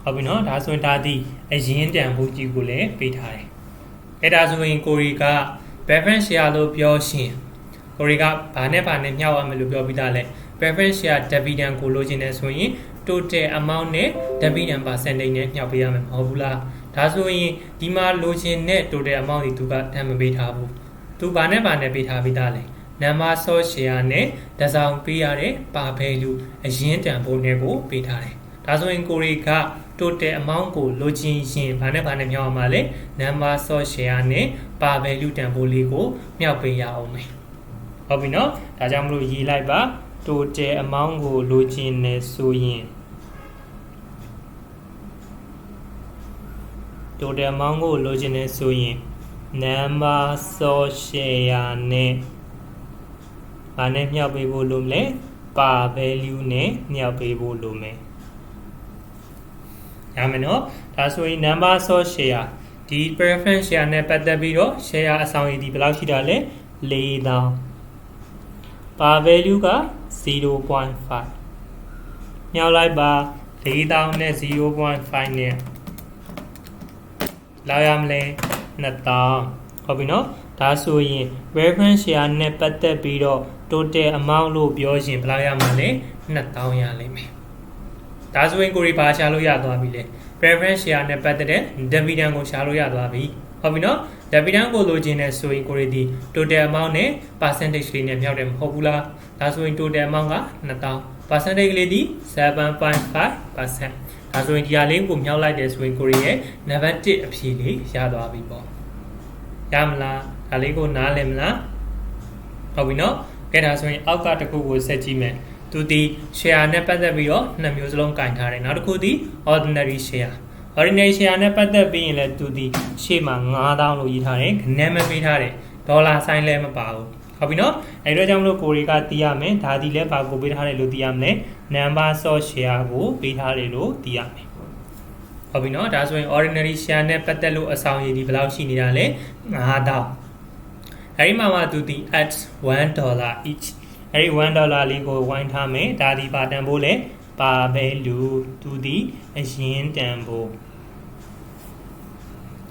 S1: ဟုတ်ပြီနော်ဒါဆိုရင်ဒါဒီအရင်တန်ဖိုးကြီးကိုလည်းပေးထားတယ်အဲ့ဒါဆိုရင်ကိုရီက preference share လို့ပြောရှင်ကိုရီကဘာနဲ့မြောက်ရမယ်လို့ပြောပြီးသားလဲ preference share dividend ကိုလိုချင်တယ်ဆိုရင် total amount နဲ့ dividend percentage နဲ့မြောက်ပေးရမယ်မဟုတ်ဘူးလားဒါဆိုရင်ဒီမှာလိုချင်တဲ့ total amount တွေသူကတန်မပေးထားဘူးသူဘာနဲ့ပေးထားပြီးသားလဲ number of share နဲ့တစ်စောင်ပေးရတဲ့ per value အရင်တန်ဖိုးနဲ့ကိုပေးထားတယ်ဒါဆိုရင်ကိုရီက total amount ကိုလိုချင်ရင်ဘာနဲ့မြောက်အောင်မလဲ number of share နဲ့ per value တန်ဖိုးလေးကိုမြောက်ပေးရအောင်မယ်ဟုတ်ပြီနော်ဒါကြောင့်မလို့ရေးလိုက်ပါ total amount ကိုလိုချင်နေဆိုရင် total amount ကိုလိုချင်နေဆိုရင် number of share နဲ့ဘာနဲ့မြောက်ပေးဖို့လိုမလဲ per value နဲ့မြောက်ပေးဖို့လိုမယ်ရမယ်နော်ဒါဆိုရင် number of share ဒီ preference share နဲ့ပတ်သက်ပြီးတော့ share အဆောင်ရည်ဒီဘယ်လောက်ရှိတာလဲ4000 par value က 0.5 မြောက်လိုက်ပါ4000နဲ့ 0.5 နဲ့လောက်ရမလဲ2000ဟုတ်ပြီနော်ဒါဆိုရင် reference share နဲ့ပတ်သက်ပြီးတော့ total amount လို့ပြောရင်ဘယ်လောက်ရမှာလဲ2000ရလိမ့်မယ်ဒါဆိုရင်ကိုရီဘာရှာလို့ရသွားပြီလဲ preference share နဲ့ပတ်သက်တဲ့ dividend ကိုရှာလို့ရသွားပြီဟုတ်ပြီနော် dividend ကိုလိုချင်တဲ့ဆိုရင်ကိုရီဒီ total amount နဲ့ percentage လေးနဲ့မြောက်တယ်မဟုတ်ဘူးလားဒါဆိုရင် total amount က2000 percentage လေးဒီ 7.5% ဒါဆိုရင်ဒီဟာလေးကိုမြောက်လိုက်တယ်ဆိုရင်ကိုရီရဲ့ number 1အဖြေလေးရသွားပြီပေါ့ရမလားဒါလေးကိုနားလည်မလားဟုတ်ပြီနော်ကဲဒါဆိုရင်အောက်ကတစ်ခုကိုဆက်ကြည့်မယ်သူဒီ share နဲ့ပတ်သက်ပြီးတော့နှစ်မျိုးစလုံးကင်ထားတယ်နောက်တစ်ခုဒီ ordinary share ordinary share နဲ့ပတ်သက်ပြီးရင်လည်းသူဒီရှေ့မှာ9000လို့ရေးထားတယ်ခဏမပေးထားတယ်ဒေါ်လာဆိုင်လည်းမပါဘူးဟုတ်ပြီနော်အဲ့တော့ကြောင့်မလို့ကိုရီကသိရမယ်ဒါဒီလည်းဘာကိုပေးထားတယ်လို့သိရမလဲ number of share ကိုပေးထားတယ်လို့သိရမယ်ဟုတ်ပြီနော်ဒါဆိုရင် ordinary share နဲ့ပတ်သက်လို့အဆောင်ရည်ဒီဘယ်လောက်ရှိနေတာလဲ9000အဲ့ဒီမှာမှသူဒီ at $1 each အဲ့ဒီ$1လေးကိုဝိုင်းထားမယ်ဒါဒီပါတန်ဖို့လဲပါပဲလူသူဒီအရင်တန်ဖို့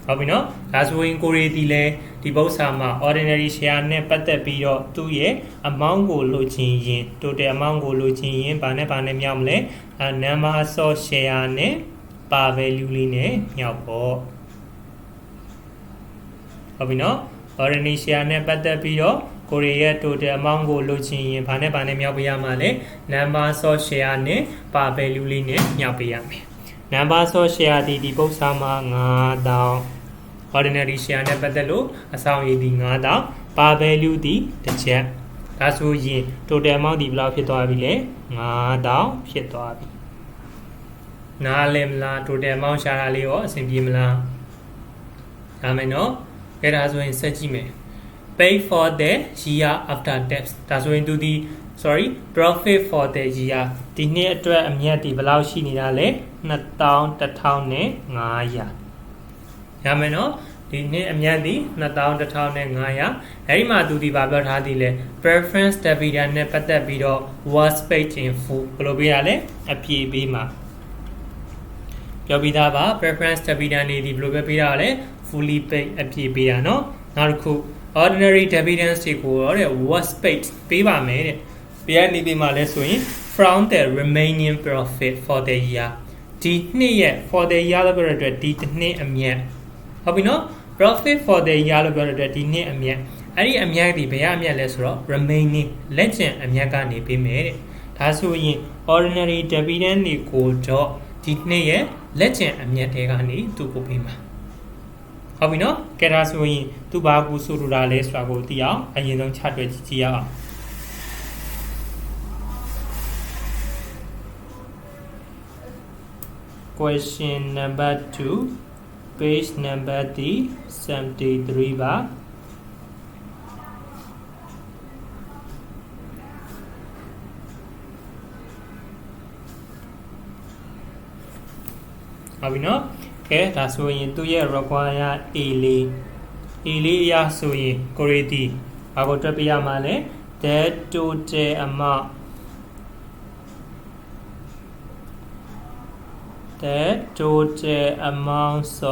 S1: ဟုတ်ပြီနော်ဒါဆိုရင်ကိုရီဒီလဲဒီပု္ပ္ပစာမှာ ordinary share နဲ့ပတ်သက်ပြီးတော့သူ့ရဲ့ amount ကိုလိုချင်ရင် total amount ကိုလိုချင်ရင်ဘာနဲ့မြောက်မလဲ number of share နဲ့ par value လေးနဲ့မြောက်ပေါ့ဟုတ်ပြီနော် ordinary share နဲ့ပတ်သက်ပြီးတော့ကိုရီရဲ့ total amount ကိုလိုချင်ရင်ဘာနဲ့မြောက်ပေးရမှာလဲ number of share နဲ့ par value လေးနဲ့မြောက်ပေးရမယ် number of share ဒီပု္ပ္ပစာမှာ9000 ordinary share နဲ့ပတ်သက်လို့အဆောင်ရည်ဒီ9000 par value ဒီတစ်ချက်ဒါဆိုရင် total amount ဒီဘယ်လောက်ဖြစ်သွားပြီလဲ9000ဖြစ်သွားပြီနားလည်မလား total amount ရှာတာလေးရောအဆင်ပြေမလားဒါမယ်နော်အဲ့ဒါဆိုရင်ဆက်ကြည့်မယ် pay for the year after tax ဒါဆိုရင်သူဒီ profit for the year ဒီနှစ်အတွက်အမြတ်ဒီဘယ်လောက်ရှိနေတာလဲ21,500ရမယ်နော်ဒီနှစ်အမြတ်ဒီ21,500အဲ့ဒီမှာသူဒီဘာပြောထားသည်လဲ preference dividend နဲ့ပတ်သက်ပြီးတော့ was paid in full ဘယ်လိုပေးရလဲအပြည့်ပေးမှာပြောပြီးသားပါ preference dividend တွေဒီဘယ်လိုပဲပေးရလဲ fully paid အပြည့်ပေးရနော်နောက်တစ်ခု ordinary dividends တွေကိုတော့တဲ့ was paid ပေးပါမယ်တဲ့ပေးရနေပြီးမှလဲဆိုရင် from the remaining profit for the year ဒီနှစ်ရဲ့ for the year လို့ပြောတဲ့အတွက်ဒီတစ်နှစ်အမြတ်ဟုတ်ပြီနော် profit for the year လို့ပြောတဲ့အတွက်ဒီနှစ်အမြတ်အဲ့ဒီအမြတ်ဒီဘယ်အမြတ်လဲဆိုတော့ remaining လက်ကျန်အမြတ်ကနေပေးမယ်တဲ့ဒါဆိုရင် ordinary dividend တွေကိုတော့ဒီနှစ်ရဲ့လက်ကျန်အမြတ်တွေကနေသူ့ကိုပေးမှာဟုတ်ပြီနော်ကဲဒါဆိုရင်သူဘာကိုဆိုလိုတာလဲဆိုတာကိုသိအောင်အရင်ဆုံးချတွက်ကြည့်ရအောင် question number 2 page number 73ပါဟုတ်ပြီနော်ကဲဒါဆိုရင်သူ့ရဲ့ require A လေးအရာဆိုရင်ကိုရီတီဘာကိုတွက်ပြရမှာလဲ the total amount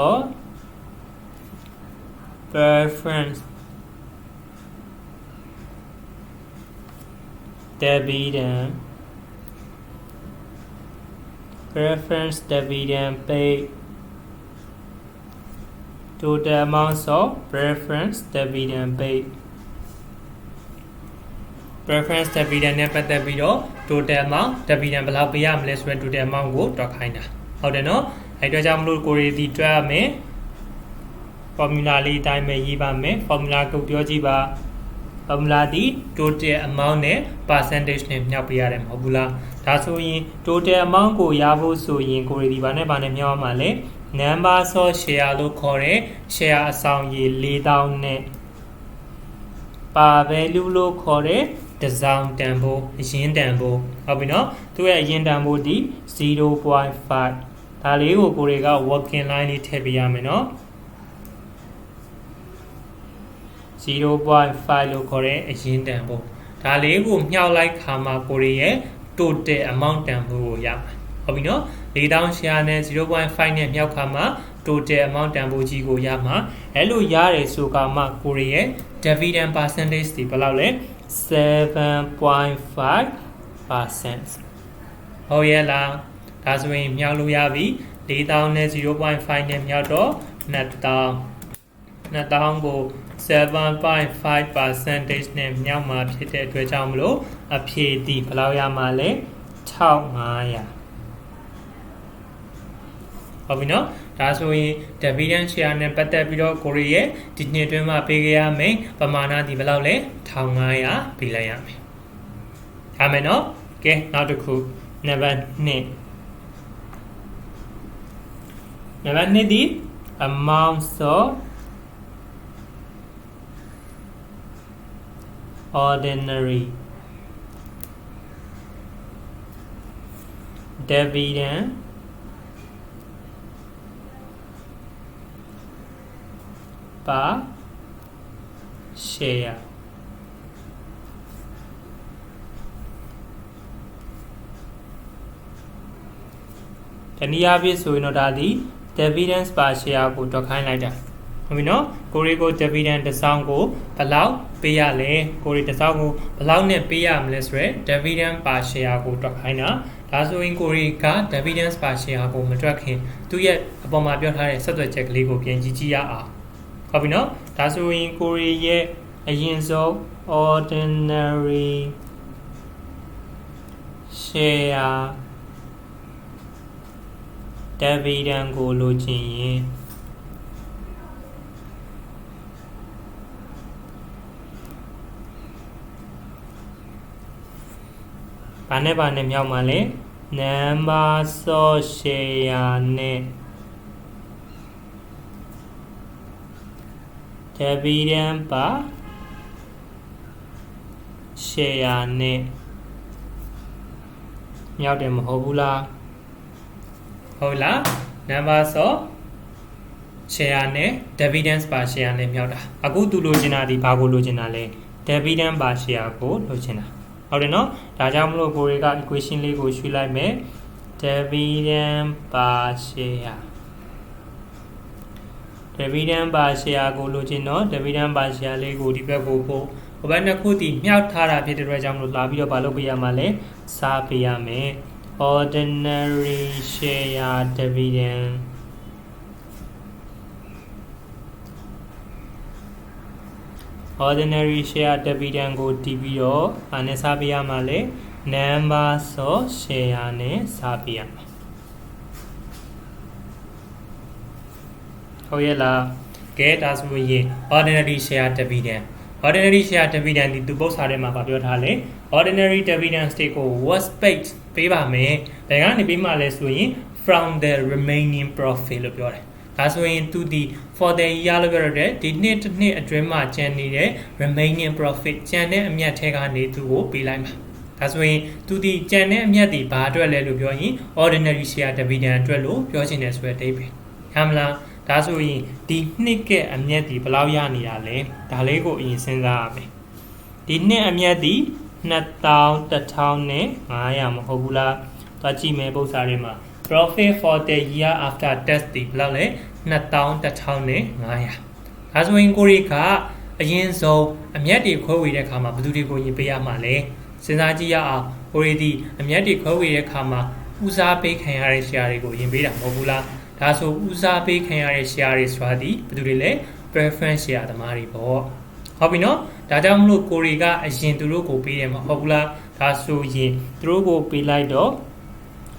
S1: of preference dividend paid total amounts of preference dividend paid preference dividend နဲ့ပတ်သက်ပြီးတော့ total amount dividend ဘယ်လောက်ပေးရမလဲဆိုရင် total amount ကိုတွက်ခိုင်းတာဟုတ်တယ်နော်အဲ့တော့ကြောင့်မလို့ကိုရီဒီတွက်ရမယ် formula လေးအတိုင်းပဲရေးပါမယ် formula ကိုပြောကြည့်ပါ formula ဒီ total amount နဲ့ percentage နဲ့မြောက်ပေးရတယ်မဟုတ်ဘူးလားဒါဆိုရင် total amount ကိုရဖို့ဆိုရင်ကိုရီဒီဘာနဲ့မြောက်ရမှာလဲ number of share လို့ခေါ်တဲ့ share အဆောင်ရည်4000နဲ့ par value လို့ခေါ်တဲ့တစောင်တန်ဖိုးအရင်တန်ဖိုးဟုတ်ပြီနော်သူ့ရဲ့အရင်တန်ဖိုးဒီ 0.5 ဒါလေးကိုကိုတွေက working line လေးထည့်ပေးရမယ်နော် 0.5 လို့ခေါ်တဲ့အရင်းတန်ဖိုးဒါလေးကိုမြှောက်လိုက်ခါမှာကိုရီရဲ့ total amount တန်ဖိုးကိုရမှာဟုတ်ပြီနော်4000 share နဲ့ 0.5 နဲ့မြှောက်ခါမှာ total amount တန်ဖိုးကြီးကိုရမှာအဲ့လိုရတယ်ဆိုကမှကိုရီရဲ့ dividend percentage ဒီဘယ်လောက်လဲ 7.5% ဟုတ်ရဲ့လားဒါဆိုရင်မြောက်လို့ရပြီ4000နဲ့ 0.5 နဲ့မြောက်တော့2000ကို 7.5% နဲ့မြောက်မှာဖြစ်တဲ့အတွက်ကြောင့်မလို့အဖြေဒီဘယ်လောက်ရမှာလဲ1500ဟုတ်ပြီနော်ဒါဆိုရင် dividend share နဲ့ပတ်သက်ပြီးတော့ကိုရီရဲ့ဒီနှစ်တွင်းမှာပေးခဲ့ရမယ်ပမာဏဒီဘယ်လောက်လဲ1500ပေးလိုက်ရမယ်ရမယ်နော်ကဲနောက်တစ်ခုနံပါတ်2နံပါတ်2ဒီ amounts of ordinary dividend per shareတနည်းအားဖြင့်ဆိုရင်တော့ဒါဒီ dividend per share ကိုတွက်ခိုင်းလိုက်တာဟုတ်ပြီနော်ကိုရီကို dividend တစ်စောင်းကိုဘယ်လောက်ပေးရလဲကိုရီတစ်စောင်းကိုဘယ်လောက်နဲ့ပေးရမလဲဆိုရယ် dividend per share ကိုတွက်ခိုင်းတာဒါဆိုရင်ကိုရီက dividend per share ကိုမတွက်ခင်သူ့ရဲ့အပေါ်မှာပြောထားတဲ့ဆက်သွယ်ချက်ကလေးကိုပြန်ကြည့်ရအောင်ဟုတ်ပြီနော်ဒါဆိုရင်ကိုရီရဲ့အရင်ဆုံး ordinary share dividend ကိုလိုချင်ရင်ဘာနဲ့မြောက်မှာလဲ number of share နဲ့ dividend per share နဲ့မြောက်တယ်မဟုတ်ဘူးလားဟုတ်လား number of share နဲ့ dividend per share နဲ့မြောက်တာအခုသူလိုချင်တာဒီဘာကိုလိုချင်တာလဲ dividend per share ကိုလိုချင်တာဟုတ်တယ်နော်ဒါကြောင့်မလို့ကိုရီက equation လေးကိုရွှေ့လိုက်မယ် dividend per share dividend per share ကိုလိုချင်တော့ dividend per share လေးကိုဒီဘက်ကိုပို့ဟိုဘက်နှစ်ခုတည်မြောက်ထားတာဖြစ်တဲ့အတွက်ကြောင့်မလို့လာပြီးတော့မလုပ်ပေးရမှာလဲစားပေးရမယ် ordinary share dividend ordinary share dividend ကိုတည်ပြီးတော့ဘာနဲ့စားပေးရမှာလဲ number of share နဲ့စားပေးရမှာဟုတ်ရဲ့လားကဲဒါဆိုရင် ordinary share dividend ordinary share dividend ဒီသူပုတ်စာထဲမှာပြောထားလဲ ordinary dividend stake ကို was paid ပေးပါမယ်ဘယ်ကနေပေးမှလဲဆိုရင် from the remaining profit လို့ပြောတယ်ဒါဆိုရင်သူဒီ for the year လို့ပြောရတဲ့ဒီနှစ်တစ်နှစ်အတွင်းမှာကျန်နေတဲ့ remaining profit ကျန်တဲ့အမြတ်ထဲကနေသူကိုပေးလိုက်မှာဒါဆိုရင်သူဒီကျန်တဲ့အမြတ်ဒီဘာအတွက်လဲလို့ပြောရင် ordinary share dividend အတွက်လို့ပြောချင်တယ်ဆိုတဲ့အဓိပ္ပာယ်ရမလားဒါဆိုရင်ဒီနှစ်ကအမြတ်ဒီဘယ်လောက်ရနေတာလဲဒါလေးကိုအရင်စဉ်းစားရမယ်ဒီနှစ်အမြတ်ဒီ21,500မဟုတ်ဘူးလားသွားကြည့်မယ်ပု္ပ္ပစာထဲမှာ profit for the year after tax ဒီဘယ်လောက်လဲ21,500ဒါဆိုရင်ကိုရီကအရင်ဆုံးအမြတ်တွေခွဲဝေတဲ့အခါမှာဘယ်သူတွေကိုရင်ပေးရမှာလဲစဉ်းစားကြည့်ရအောင်ကိုရီဒီအမြတ်တွေခွဲဝေတဲ့အခါမှာဦးစားပေးခံရတဲ့ share တွေကိုရင်ပေးတာမဟုတ်ဘူးလားဒါဆိုဦးစားပေးခံရတဲ့ share တွေဆိုတာဒီဘယ်သူတွေလဲ preference share သမားတွေပေါ့ဟုတ်ပြီနော်ဒါကြောင့်မလို့ကိုရီကအရင်သူတို့ကိုပေးတယ်မဟုတ်ဘူးလားဒါဆိုရင်သူတို့ကိုပေးလိုက်တော့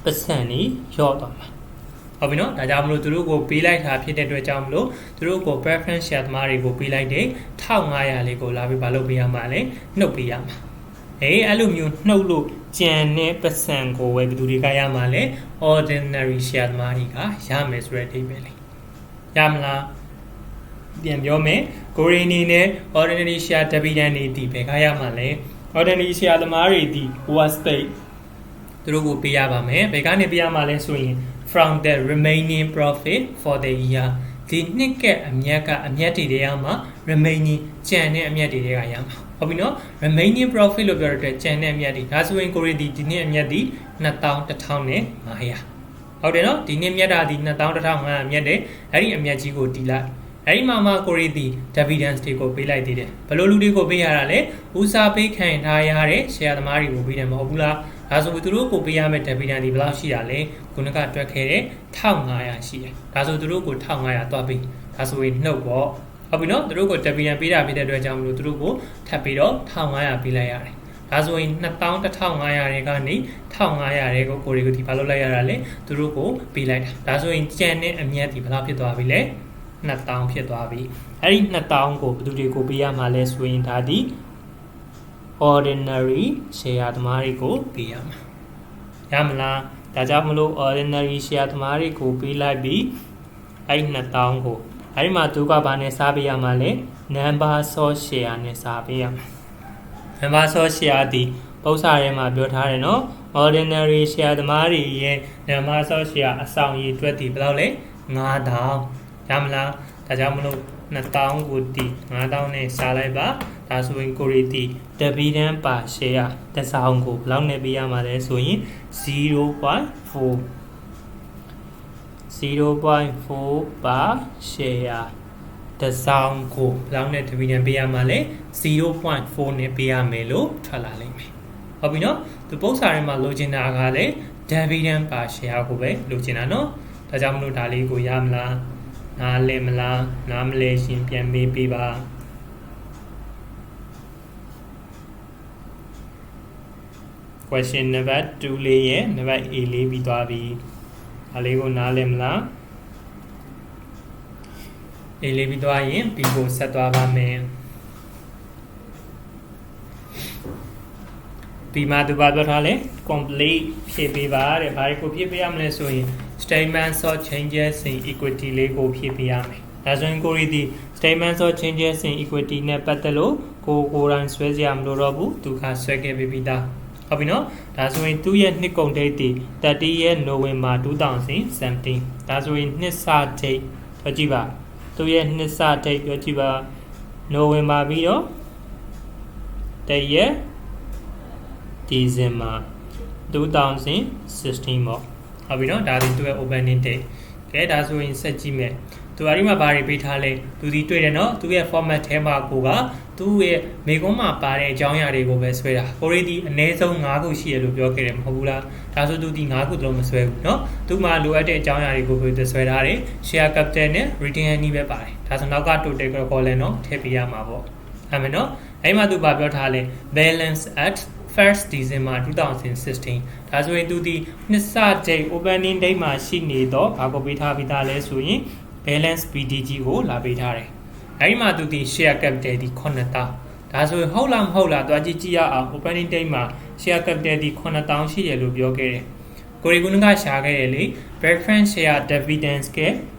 S1: ပတ်စံနေရော့သွားမှာဟုတ်ပြီနော်ဒါကြောင့်မလို့သူတို့ကိုပေးလိုက်တာဖြစ်တဲ့အတွက်ကြောင့်မလို့သူတို့ကို preference share သမားတွေကိုပေးလိုက်တဲ့1500လေးကိုလာပြီးမလုပ်ပေးရမှာလဲနှုတ်ပေးရမှာအဲ့လိုမျိုးနှုတ်လို့ကြံတဲ့ပတ်စံကိုဝယ်ဘယ်သူတွေကရမှာလဲ ordinary share သမားတွေကရမယ်ဆိုတဲ့အဓိပ္ပာယ်လေးရမလားပြန်ပြောမယ်ကိုရီနီနဲ့ ordinary share dividend တွေဒီဘယ်ကရမှာလဲ ordinary share သမားတွေဒီ was paid သူတို့ကိုပေးရပါမယ်ဘယ်ကနေပေးရမှာလဲဆိုရင် from the remaining profit for the year ဒီနှစ်ကအမြတ်တွေတွေကမှ remaining ကျန်တဲ့အမြတ်တွေကရမှာဟုတ်ပြီနော် remaining profit လို့ပြောရတဲ့ကျန်တဲ့အမြတ်တွေဒါဆိုရင်ကိုရီဒီနှစ်အမြတ်ဒီ21,500ဟုတ်တယ်နော်ဒီနှစ်မြတ်တာဒီ21,500မြတ်တယ်အဲ့ဒီအမြတ်ကြီးကိုတီးလိုက်အဲ့ဒီမှာကိုရီဒီ dividends တွေကိုပေးလိုက်သေးတယ်ဘယ်လိုလူတွေကိုပေးရတာလဲဦးစားပေးခံထားရတဲ့ share သမားတွေကိုပေးတယ်မဟုတ်ဘူးလားဒါဆိုသူတို့ကိုပေးရမယ့် dividend ဒီဘယ်လောက်ရှိတာလဲခုနကတွက်ခဲ့တဲ့1,500ရှိတယ်ဒါဆိုသူတို့ကို1,500တွားပေးဒါဆိုရင်နှုတ်ပေါ့ဟုတ်ပြီနော်သူတို့ကို dividend ပေးတာဖြစ်တဲ့အတွက်ကြောင့်မလို့သူတို့ကိုထပ်ပြီးတော့1,500ပေးလိုက်ရတယ်ဒါဆိုရင်21,500တွေကနေ1,500တွေကိုကိုရီကိုဒီဘာလုပ်လိုက်ရတာလဲသူတို့ကိုပေးလိုက်တာဒါဆိုရင်ကျန်တဲ့အမြတ်ဒီဘယ်လောက်ဖြစ်သွားပြီလဲ2,000ဖြစ်သွားပြီအဲ့ဒီ2,000ကိုဘယ်သူတွေကိုပေးရမှာလဲဆိုရင်ဒါဒီ ordinary share သမားတွေကိုပေးရမှာရမလားဒါကြောင့်မလို့ ordinary share သမားတွေကိုပေးလိုက်ပြီးအဲ့ဒီ2,000ကိုအဲ့ဒီမှာသူကဘာနဲ့စားပေးရမှာလဲ number of share နဲ့စားပေးရမှာ number of share ဒီပု္ပ္ပစာထဲမှာပြောထားတယ်နော် ordinary share သမားတွေရဲ့ number of share အဆောင်ရည်အတွက်ဒီဘယ်လောက်လဲ9,000ရမလားဒါကြောင့်မလို့2,000ကိုတီ9,000နဲ့စားလိုက်ပါဒါဆိုရင်ကိုရီတီ dividend per share တစ်စောင်ကိုဘယ်လောက်နဲ့ပေးရမှာလဲဆိုရင် 0.4 per share တစ်စောင်ကိုဘယ်လောက်နဲ့ dividend ပေးရမှာလဲ 0.4 နဲ့ပေးရမယ်လို့ထွက်လာလိမ့်မယ်ဟုတ်ပြီနော်သူပု္ပ္ပစာထဲမှာလိုချင်တာကလည်း dividend per share ကိုပဲလိုချင်တာနော်ဒါကြောင့်မလို့ဒါလေးကိုရမလားနားလဲမလားနားမလဲရှင်ပြန်မေးပေးပါ question number 2လေးရဲ့ number A လေးပြီးသွားပြီဒါလေးကိုနားလဲမလား A လေးပြီးသွားရင် B ကိုဆက်သွားပါမယ် B မှာသူပါပြောထားလဲ complete ဖြည့်ပေးပါတဲ့ဘာကိုဖြည့်ပေးရမလဲဆိုရင် statements of changes in equity လေးကိုဖြည့်ပေးရမယ်ဒါဆိုရင်ကိုရီဒီ statements of changes in equity နဲ့ပတ်သက်လို့ကိုယ်တိုင်ဆွဲစရာမလိုတော့ဘူးသူကဆွဲခဲ့ပြီးသားဟုတ်ပြီနော်ဒါဆိုရင်သူ့ရဲ့နှစ်ကုန်ဒိတ်ဒီ30ရက် November 2017ဒါဆိုရင်နှစ်စဒိတ်ပြောကြည့်ပါသူ့ရဲ့နှစ်စဒိတ်ပြောကြည့်ပါ November ပြီးတော့1ရက် December 2016ပေါ့ဟုတ်ပြီနော်ဒါဒီသူ့ရဲ့ opening date ကဲဒါဆိုရင်ဆက်ကြည့်မယ်သူအဲ့ဒီမှာဘာတွေပေးထားလဲသူဒီတွေ့တယ်နော်သူရဲ့ format ထဲမှာကိုကသူ့ရဲ့မေကွန်းမှာပါတဲ့အကြောင်းအရာတွေကိုပဲဆွဲတာကိုရီဒီအနည်းဆုံး9ခုရှိရလို့ပြောခဲ့တယ်မဟုတ်ဘူးလားဒါဆိုသူဒီ9ခုတော့မဆွဲဘူးနော်သူမှလိုအပ်တဲ့အကြောင်းအရာတွေကိုပဲဆွဲထားတယ် share capital နဲ့ return earning ပဲပါတယ်ဒါဆိုနောက်က total ကိုလည်းနော်ထည့်ပေးရမှာပေါ့အဲ့မယ်နော်အဲ့မှာသူဘာပြောထားလဲ balance at 1st December 2016ဒါဆိုရင်သူဒီနှစ်စဒိတ် opening date မှာရှိနေတော့ဘာကိုပေးထားပြီးသားလဲဆိုရင်balance BDG ကိုလာပေးထားတယ်။အဲဒီမှာသူဒီ share capital ဒီ9,000ဒါဆိုရင်ဟုတ်လားမဟုတ်လားတွားကြည့်ကြည့်ရအောင် opening date မှာ share capital ဒီ9,000ရှိတယ်လို့ပြောခဲ့တယ်။ကိုရီကုန်းကရှာခဲ့တယ်လေ preference share dividends က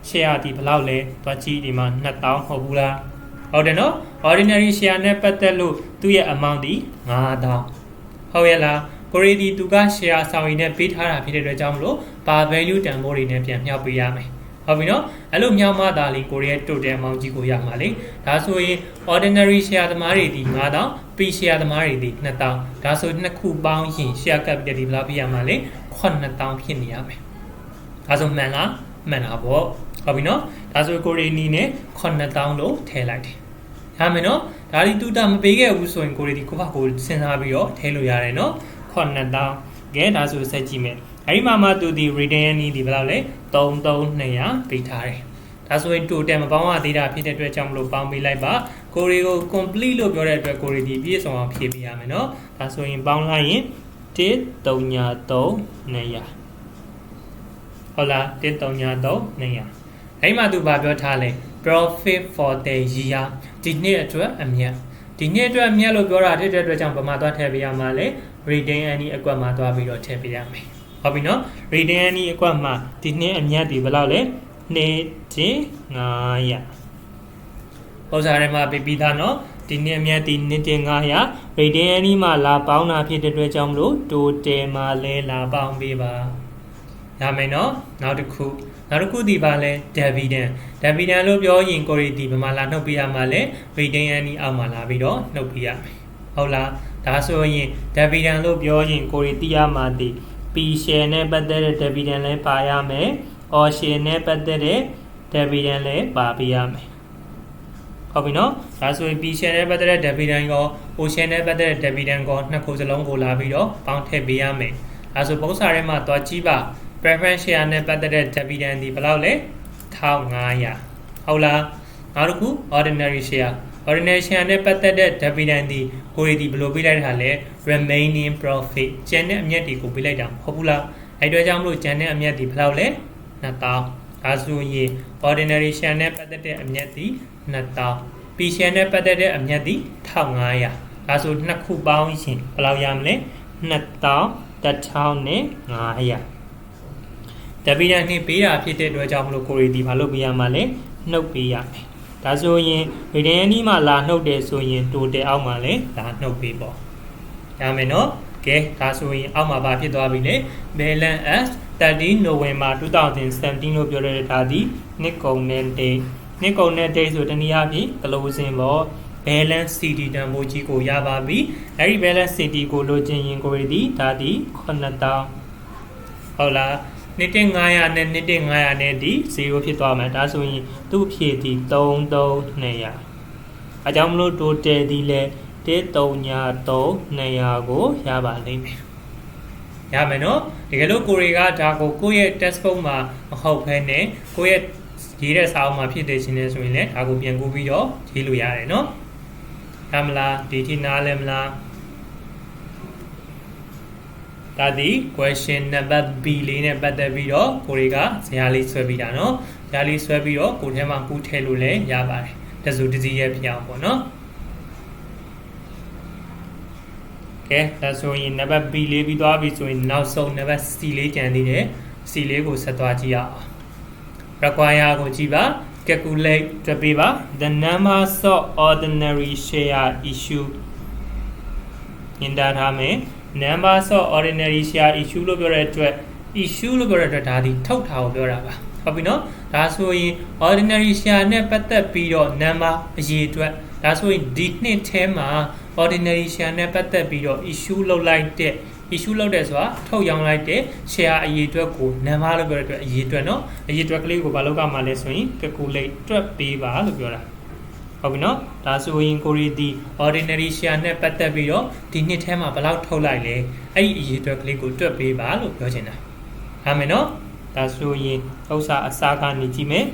S1: share ဒီဘယ်လောက်လဲတွားကြည့်ဒီမှာ2,000ဟုတ်ဘူးလား။ဟုတ်တယ်နော် ordinary share နဲ့ပတ်သက်လို့သူ့ရဲ့ amount ဒီ9,000ဟုတ်ရဲ့လားကိုရီဒီသူက share ဆောင်ရည်နဲ့ပေးထားတာဖြစ်တဲ့အတွက်ကြောင့်မလို့ par value တန်ဖိုးတွေနဲ့ပြန်မြောက်ပေးရမယ်ဟုတ်ပြီနော်အဲ့လိုမြောက်မှသာလေကိုရီးယား total amount ကြီးကိုရမှာလေဒါဆိုရင် ordinary share သမားတွေဒီ9,000 P share သမားတွေဒီ2,000ဒါဆိုနှစ်ခုပေါင်းရင် share capital ဒီဘယ်လောက်ပြရမှာလဲ9,000ဖြစ်နေရမယ်ဒါဆိုမှန်လားမှန်တာပေါ့ဟုတ်ပြီနော်ဒါဆိုကိုရီးနီနဲ့9,000လို့ထည့်လိုက်တယ်ရမယ်နော်ဒါဒီတူတာမပေးခဲ့ဘူးဆိုရင်ကိုရီးဒီကိုပါကိုစဉ်းစားပြီးတော့ထည့်လို့ရတယ်နော်9,000ကဲဒါဆိုဆက်ကြည့်မယ်အဲ့ဒီမှာသူဒီ return earning ဒီဘယ်လောက်လဲ3,200ပေးထားတယ်ဒါဆိုရင် total မပေါင်းရသေးတာဖြစ်တဲ့အတွက်ကြောင့်မလို့ပေါင်းပေးလိုက်ပါကိုရီကို complete လို့ပြောတဲ့အတွက်ကိုရီဒီပြည့်စုံအောင်ဖြည့်ပေးရမယ်နော်ဒါဆိုရင်ပေါင်းလိုက်ရင်1,300ဟုတ်လား1,300အဲ့မှာသူဘာပြောထားလဲ profit for the year ဒီနှစ်အတွက်အမြတ်ဒီနှစ်အတွက်အမြတ်လို့ပြောတာဖြစ်တဲ့အတွက်ကြောင့်ဗမာသွားထည့်ပေးရမှာလဲ return earning အကွက်မှာသွားပြီးတော့ထည့်ပေးရမယ်ဟုတ်ပြီနော် return earning အကွက်မှာဒီနှစ်အမြတ်ဒီဘယ်လောက်လဲ2,500ပုံစံထဲမှာပြီးသားနော်ဒီနှစ်အမြတ်ဒီ2,500 return earning မှာလာပေါင်းတာဖြစ်တဲ့အတွက်ကြောင့်မလို့ total မှာလဲလာပေါင်းပေးပါ ရမယ်နော်နောက်တစ်ခုဒီပါလဲ dividend လို့ပြောရင်ကိုရီဒီဘယ်မှာလာနှုတ်ပြရမှာလဲ retain earning အောက်မှာလာပြီးတော့နှုတ်ပြရမယ်ဟုတ်လားဒါဆိုရင် dividend လို့ပြောရင်ကိုရီသိရမှာဒီ P share နဲ့ပတ်သက်တဲ့ dividend လဲပါရမယ် O share နဲ့ပတ်သက်တဲ့ dividend လဲပါပေးရမယ်ဟုတ်ပြီနော်ဒါဆိုရင် P share နဲ့ပတ်သက်တဲ့ dividend ကော O share နဲ့ပတ်သက်တဲ့ dividend ကောနှစ်ခုစလုံးကိုလာပြီးတော့ပေါင်းထည့်ပေးရမယ်ဒါဆိုပုံစံထဲမှာသွားကြည့်ပါ preference share နဲ့ပတ်သက်တဲ့ dividend ဒီဘယ်လောက်လဲ1500ဟုတ်လားနောက်တစ်ခု ordinary share နဲ့ပတ်သက်တဲ့ dividend ဒီကိုရီဒီဘယ်လိုပေးလိုက်တာလဲ remaining profit ကျန်တဲ့အမြတ်တွေကိုပေးလိုက်တာဟုတ်ဘူးလားအဲ့တော့ကြောင့်မလို့ကျန်တဲ့အမြတ်ဒီဘယ်လောက်လဲ2000ဒါဆိုရင် ordinary share နဲ့ပတ်သက်တဲ့အမြတ်ဒီ2000 P share နဲ့ပတ်သက်တဲ့အမြတ်ဒီ1500ဒါဆိုနှစ်ခုပေါင်းရင်ဘယ်လောက်ရမလဲ2000 dividend နဲ့ပေးတာဖြစ်တဲ့အတွက်ကြောင့်မလို့ကိုရီဒီဘာလို့ပေးရမှာလဲနှုတ်ပေးရမယ်ဒါဆိုရင် retain earning မှာလာနှုတ်တယ်ဆိုရင် total အောက်မှာလဲဒါနှုတ်ပေးပေါ့ရမယ်နော်ကဲဒါဆိုရင်အောက်မှာဘာဖြစ်သွားပြီလဲ balance as 30 November 2017လို့ပြောရတဲ့ဒါဒီနှစ်ကုန်တဲ့ date ဆိုတနည်းအားဖြင့် closing ပေါ့ balance CD တန်ဖိုးကြီးကိုရပါပြီအဲ့ဒီ balance CD ကိုလိုချင်ရင်ကိုရီဒီဒါဒီ9000ဟုတ်လားနှစ်တင်900နဲ့နှစ်တင်900နဲ့ဒီ0ဖြစ်သွားမယ်ဒါဆိုရင်သူ့ဖြည့်ဒီ33200အကြောင်းမလို့ total ဒီလဲ13300ကိုရပါလိမ့်မယ်ရမယ်နော်တကယ်လို့ကိုရီကဒါကိုကိုယ့်ရဲ့ textbook မှာမဟုတ်ဘဲနဲ့ကိုယ့်ရဲ့ရေးတဲ့စာအုပ်မှာဖြစ်နေခြင်းလဲဆိုရင်လည်းဒါကိုပြန်ကူးပြီးတော့ရေးလို့ရတယ်နော်ရမလားဒီထိနားလဲမလားဒါဒီ question number B လေးနဲ့ပတ်သက်ပြီးတော့ကိုရီကဇာတ်လေးဆွဲပြီးတာနော်ဇာတ်လေးဆွဲပြီးတော့ကိုထဲမှာကူးထည့်လို့လည်းရပါတယ်တစုတစည်းရဲ့ဖြစ်အောင်ပေါ့နော်ကဲဒါဆိုရင် number B လေးပြီးသွားပြီဆိုရင်နောက်ဆုံး number C လေးကျန်သေးတယ် C လေးကိုဆက်သွားကြည့်အောင် require ကိုကြည့်ပါ calculate တွက်ပေးပါ the numbers of ordinary share issue ညင်တာထားမယ်numbers of ordinary share issue လို့ပြောတဲ့အတွက် issue လို့ပြောတဲ့အတွက်ဒါဒီထုတ်ထားကိုပြောတာပါဟုတ်ပြီနော်ဒါဆိုရင် ordinary share နဲ့ပတ်သက်ပြီးတော့ number အရေးအတွက်ဒါဆိုရင်ဒီနှစ်ထဲမှာ ordinary share နဲ့ပတ်သက်ပြီးတော့ issue လုပ်လိုက်တဲ့ issue လုပ်တယ်ဆိုတာထုတ်ရောင်းလိုက်တဲ့ share အရေးအတွက်ကို number လို့ပြောတဲ့အတွက်အရေးအတွက်နော်အရေးအတွက်ကလေးကိုဘာလို့ကမှလဲဆိုရင် calculate တွက်ပေးပါလို့ပြောတာဟုတ်ပြီနော်ဒါဆိုရင်ကိုရီဒီ ordinary share နဲ့ပတ်သက်ပြီးတော့ဒီနှစ်ထဲမှာဘယ်လောက်ထုတ်လိုက်လဲအဲ့ဒီအရေးအတွက်ကလေးကိုတွက်ပေးပါလို့ပြောချင်တာဟာမယ်နော်ဒါဆိုရင်ဥစ္စာအစားကနေကြည့်မယ်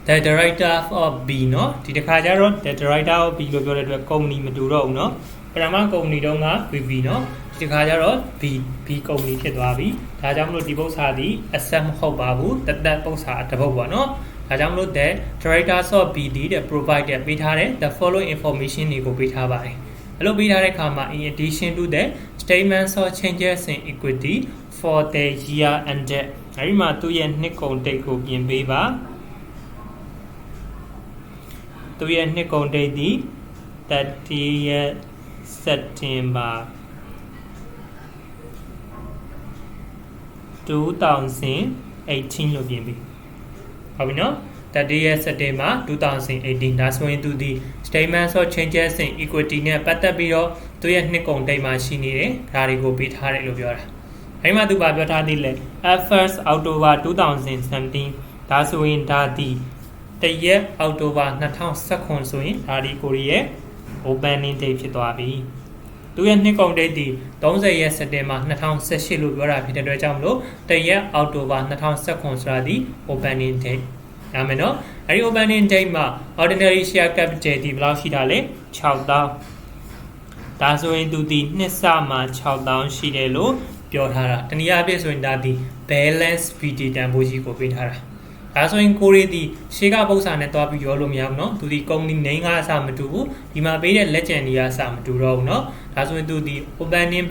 S1: the director of B နော်ဒီတစ်ခါကျတော့ the director of B လို့ပြောတဲ့အတွက်ကုမ္ပဏီမတူတော့ဘူးနော်ပထမကုမ္ပဏီတုန်းက VV နော်ဒီတစ်ခါကျတော့ B ကုမ္ပဏီဖြစ်သွားပြီဒါကြောင့်မလို့ဒီပု္ပ္ပစာဒီ asset မဟုတ်ပါဘူးတသက်ပု္ပ္ပစာတစ်ပုဒ်ပေါ့နော်ဒါကြောင့်မလို့ the directors of BD တဲ့ provided ပေးထားတဲ့ the following information တွေကိုပေးထားပါတယ်အဲ့လိုပေးထားတဲ့အခါမှာ in addition to the statements of changes in equity for the year ended အဲ့ဒီမှာသူ့ရဲ့နှစ်ကုန်ဒိတ်ကိုပြင်ပေးပါသူ့ရဲ့နှစ်ကုန်ဒိတ်ဒီ 30th September 2018လို့ပြင်ပေးဟုတ်ပြီနော် 30th September 2018ဒါဆိုရင်သူဒီ statements of changes in equity နဲ့ပတ်သက်ပြီးတော့သူရဲ့နှစ်ကုန်ဒိတ်မှာရှိနေတယ်ဒါတွေကိုပေးထားတယ်လို့ပြောတာအဲဒီမှာသူပြောထားသေးလဲ 1st October 2017ဒါဆိုရင်ဒါဒီတရက်အောက်တိုဘာ2019ဆိုရင်ဒါဒီကိုရီရဲ့ opening date ဖြစ်သွားပြီသူရဲ့နှစ်ကုန်ဒိတ်ဒီ30ရက်စက်တင်ဘာ2018လို့ပြောတာဖြစ်တဲ့အတွက်ကြောင့်မလို့တရက်အောက်တိုဘာ2019ဆိုတာဒီ opening date ရမယ်နော်အဲဒီ opening date မှာ ordinary share capital ဒီဘယ်လောက်ရှိတာလဲ6000ဒါဆိုရင်သူဒီနှစ်စမှာ6000ရှိတယ်လို့ပြောထားတာတနည်းအားဖြင့်ဆိုရင်ဒါဒီ balance BD တန်ဖိုးကြီးကိုပေးထားတာဒါဆိုရင်ကိုရီဒီရှေးကပု္ပ္ပစာနဲ့တွားပြီးရောလို့မရဘူးเนาะသူဒီကုမ္ပဏီ name ကအစမတူဘူးဒီမှာပေးတဲ့လက်ကျန်တွေကအစမတူတော့ဘူးเนาะဒါဆိုရင်သူဒီ opening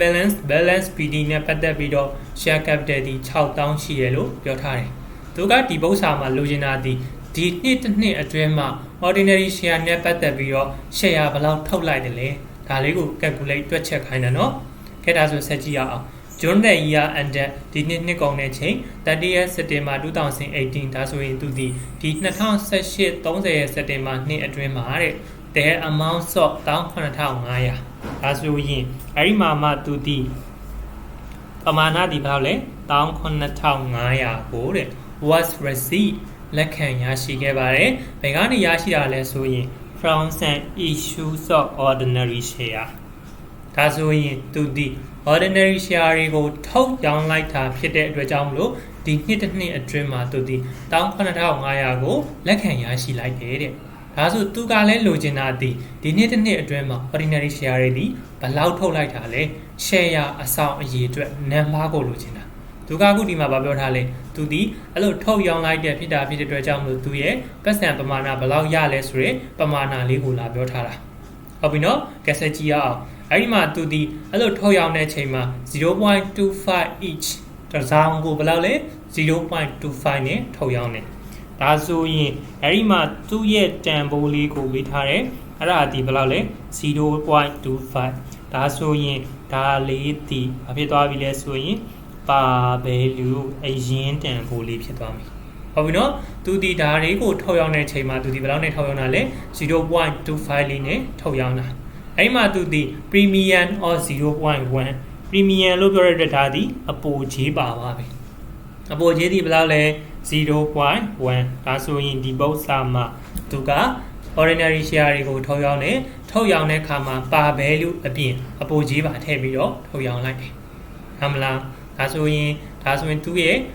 S1: balance BD နဲ့ပတ်သက်ပြီးတော့ share capital ဒီ6000ရှိရလို့ပြောထားတယ်သူကဒီပု္ပ္ပစာမှာလိုချင်တာဒီနှစ်တစ်နှစ်အတွင်းမှာ ordinary share နဲ့ပတ်သက်ပြီးတော့ share ဘယ်လောက်ထုတ်လိုက်တယ်လဲဒါလေးကို calculate တွက်ချက်ခိုင်းတယ်เนาะခဲ့ဒါဆိုဆက်ကြည့်ရအောင် June the year and didn't nick on a chain, 30th September 2018, that's when to the town said shit, don't say September near a dream. Their amount of down on a town, Maya. That's we every mamma to the Pamana di Pale, down on a town, Maya, boarded, was received. Lekan Yashi Gabare, Pegani Yashi Alesui, from San issues of ordinary share. Tasui to the ordinary share go talk down like a pitted Rajamlo, the hidden a dreamer to the down Panatao Mayago, Lekan Yashi like it. Tasu to Gale Luginati, the hidden a dreamer, ordinary share, but loud like Ale, share a sound ye to Namago Lugina. Tugagu di Mababotale, to the a little toe young like the Pita Pita Jamu to ye, Pestan Pamana, Balau Yales Re, Pamana Ligula Botara. Obino, Gasetia, Arima to the a little toe young Chema, 0.25 each. The Zango Balale, 0.25 ne, Toyane. Tazu Arima 2 year Tamboli go Vitare, Arati Balale, 0.25. Tazu Dali, the Apita Villasuin. Value a yin and believe it on me. Obino, to the Darego Toyana Chema to the Balone Toyonale, 0.25 line Toyana. Aima to the premium or 0.1. Premium lower the daddy, a poji bababi. A poji di blale 0.1. That's in the both sama. Tuga, ordinary share go Toyone, Toyane Kama, bar value a bean, a poji ba tebio, Toyan like. Hamla. That's when 2 years,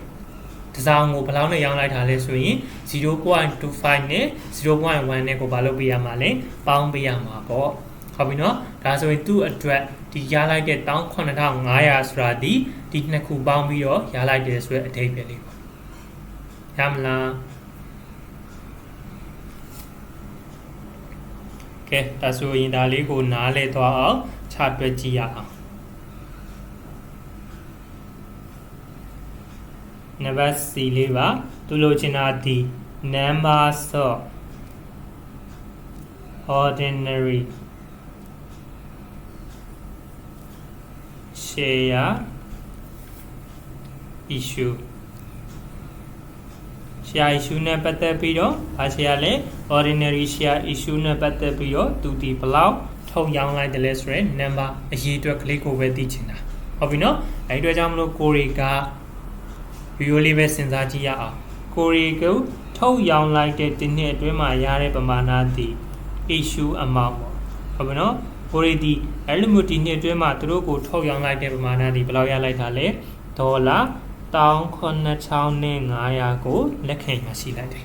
S1: the sound of Palana young like Alice 0.25 ne, 0.1 ne go balobia male, bound be a marco. Hobino, that's when 2 address the Yala get down Conatown, Ayas Radi, did Naku bound be your Yala this way a tape. Yamla. Okay, that's when in the Ligo Nale to our chat with Gia. Never see liver, Tuloginati, Namba so ordinary share issue. Share issue never the video, Asiale, ordinary share issue never the video, to the plow, told young like the less red, number a year to click over the china. Obino, I do a jamlo Koriga. You live in Zagia. Korigo, told young like that in here to my yare pamana the issue amount. Obino, already Elimuti near to my Trugo, told young like the pamana the Bloya like Ale, Tola, down corner town name Ayago, Lekan Yashi like.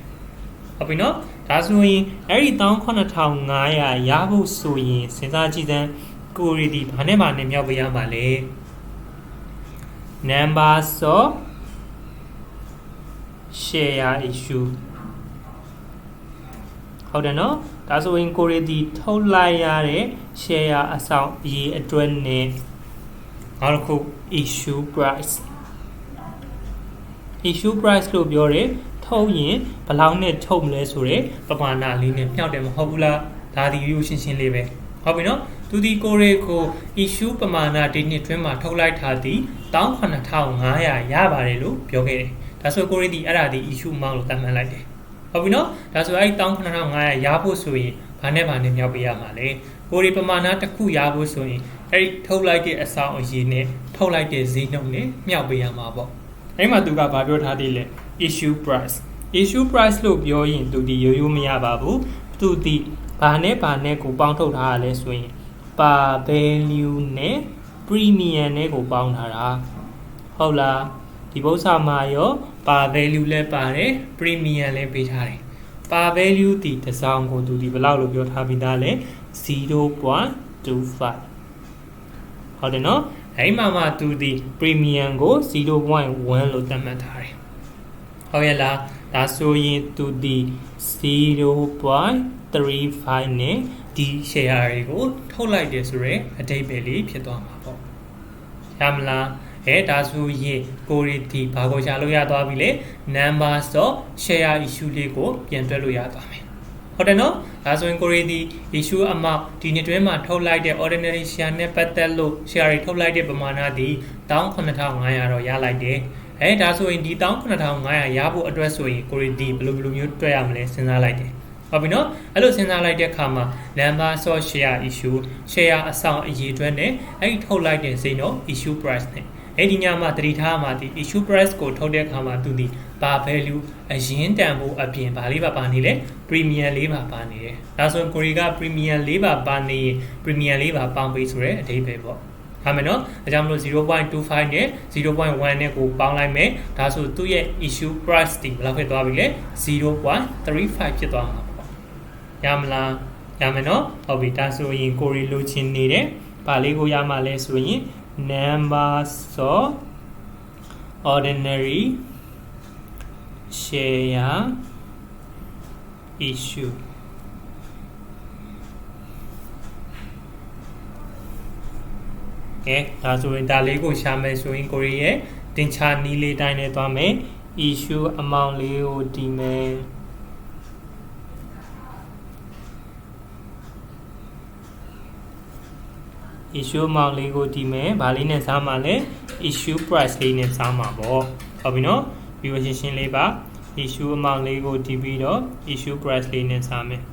S1: Obino, that's when every down corner town Naya Yabu Sui, Senzaji then Kuridi Panema name Yabayamale. Number so. Share issue. How do you know? That's when Coridi told Liare share a sound ye a drone article issue price. Issue price low biore, told yin, Palaunet homeless or Pamana Lin, Piatem Hobula, that the using live. How we know? To the Coreko issue Pamana didn't tremor told like Tati, down on a town, Maya, Yabarelu, Pioge. That's why already the issue mount that man like that. We know that's why down on a Yabu Sui, Paneva name Yabia Male, Ori Pamana Taku Yabu Sui, Eric told like it a sound of Yene, told like a Zinone, Miabia Mabo. Emma Duga Babot Hadile, issue price. Issue price look your into the Yumia Babu, to the Pane go bound to Hale swing. Pa value ne, premium nego bound her. Hola. The Bosa Mayo, Pa value le pare, premium le pitare. Pa value the sound go to the below of your habitale 0.25. How do you know? Hey mama to the premium go 0.1 lotamatare. However, that's so to the 0.35 ne, the share go, told like this ray, a day belly, Pietoma. Yamla. That's who ye go it the Pagojaluya Dabile, Namba so share issue lego, Pienteluya Dame. ဟုတ်တယ်နော်ဒါဆိုရင်ကိုရီဒီ issue amount ဒီနှစ်တွင်းမှာထုတ်လိုက်တဲ့ ordinary share နဲ့ပတ်သက်လို့ share တွေထုတ်လိုက်တဲ့ပမာဏသည်18500တော့ရလိုက်တယ်ဒါဆိုရင်ဒီ18500ရဖို့အတွက်ဆိုရင်ကိုရီဒီဘယ်လိုမျိုးတွက်ရမလဲစဉ်းစားလိုက်တယ်ဟုတ်ပြီနော်အဲ့လိုစဉ်းစားလိုက်တဲ့အခါမှာ number of share issue share အဆောင်အရေးအတွက်နဲ့အဲ့ဒီထုတ်လိုက်တဲ့ဈေးနော် issue price နဲ့အဲ့ဒီညမှာတတိထားမှာဒီ issue price ကိုထုတ်တဲ့အခါမှာသူဒီဘာ value အရင်တန်ဖို့အပြင်ဘာလေးပါနေလဲ premium လေးပါနေတယ်ဒါဆိုရင်ကိုရီက premium လေးပါနေ premium လေးပါပေါင်းပေးဆိုတဲ့အဓိပ္ပာယ်ပေါ့ဟာမယ်နော်ဒါကြောင့်မလို့ 0.25 နဲ့ 0.1 နဲ့ကိုပေါင်းလိုက်မယ်ဒါဆိုသူ့ရဲ့ issue price ဒီဘယ်လောက်ဖြစ်သွားပြီလဲ 0.35 ဖြစ်သွားမှာပေါ့ရမလားရမယ်နော်ဟုတ်ပြီဒါဆိုရင်ကိုရီလိုချင်နေတဲ့ဘာလေးကိုရမှာလဲဆိုရင်numbers of ordinary share issueဒါဆိုရင်ဒါလေးကိုရှာမယ်ဆိုရင်ကိုရီရဲ့တင်ချာနီးလေးတိုင်းနဲ့သွားမယ် issue amount လေးကိုဒီမယ် issue amount လေးကိုဒီမယ်ဗာလေးနဲ့စားမှာလဲ issue price လေးနဲ့စားမှာပေါ့ဟုတ်ပြီနော်ပြီးတော့ရှင်းလေးပါ issue amount လေးကိုဒီပြီးတော့ issue price လေးနဲ့စားမယ်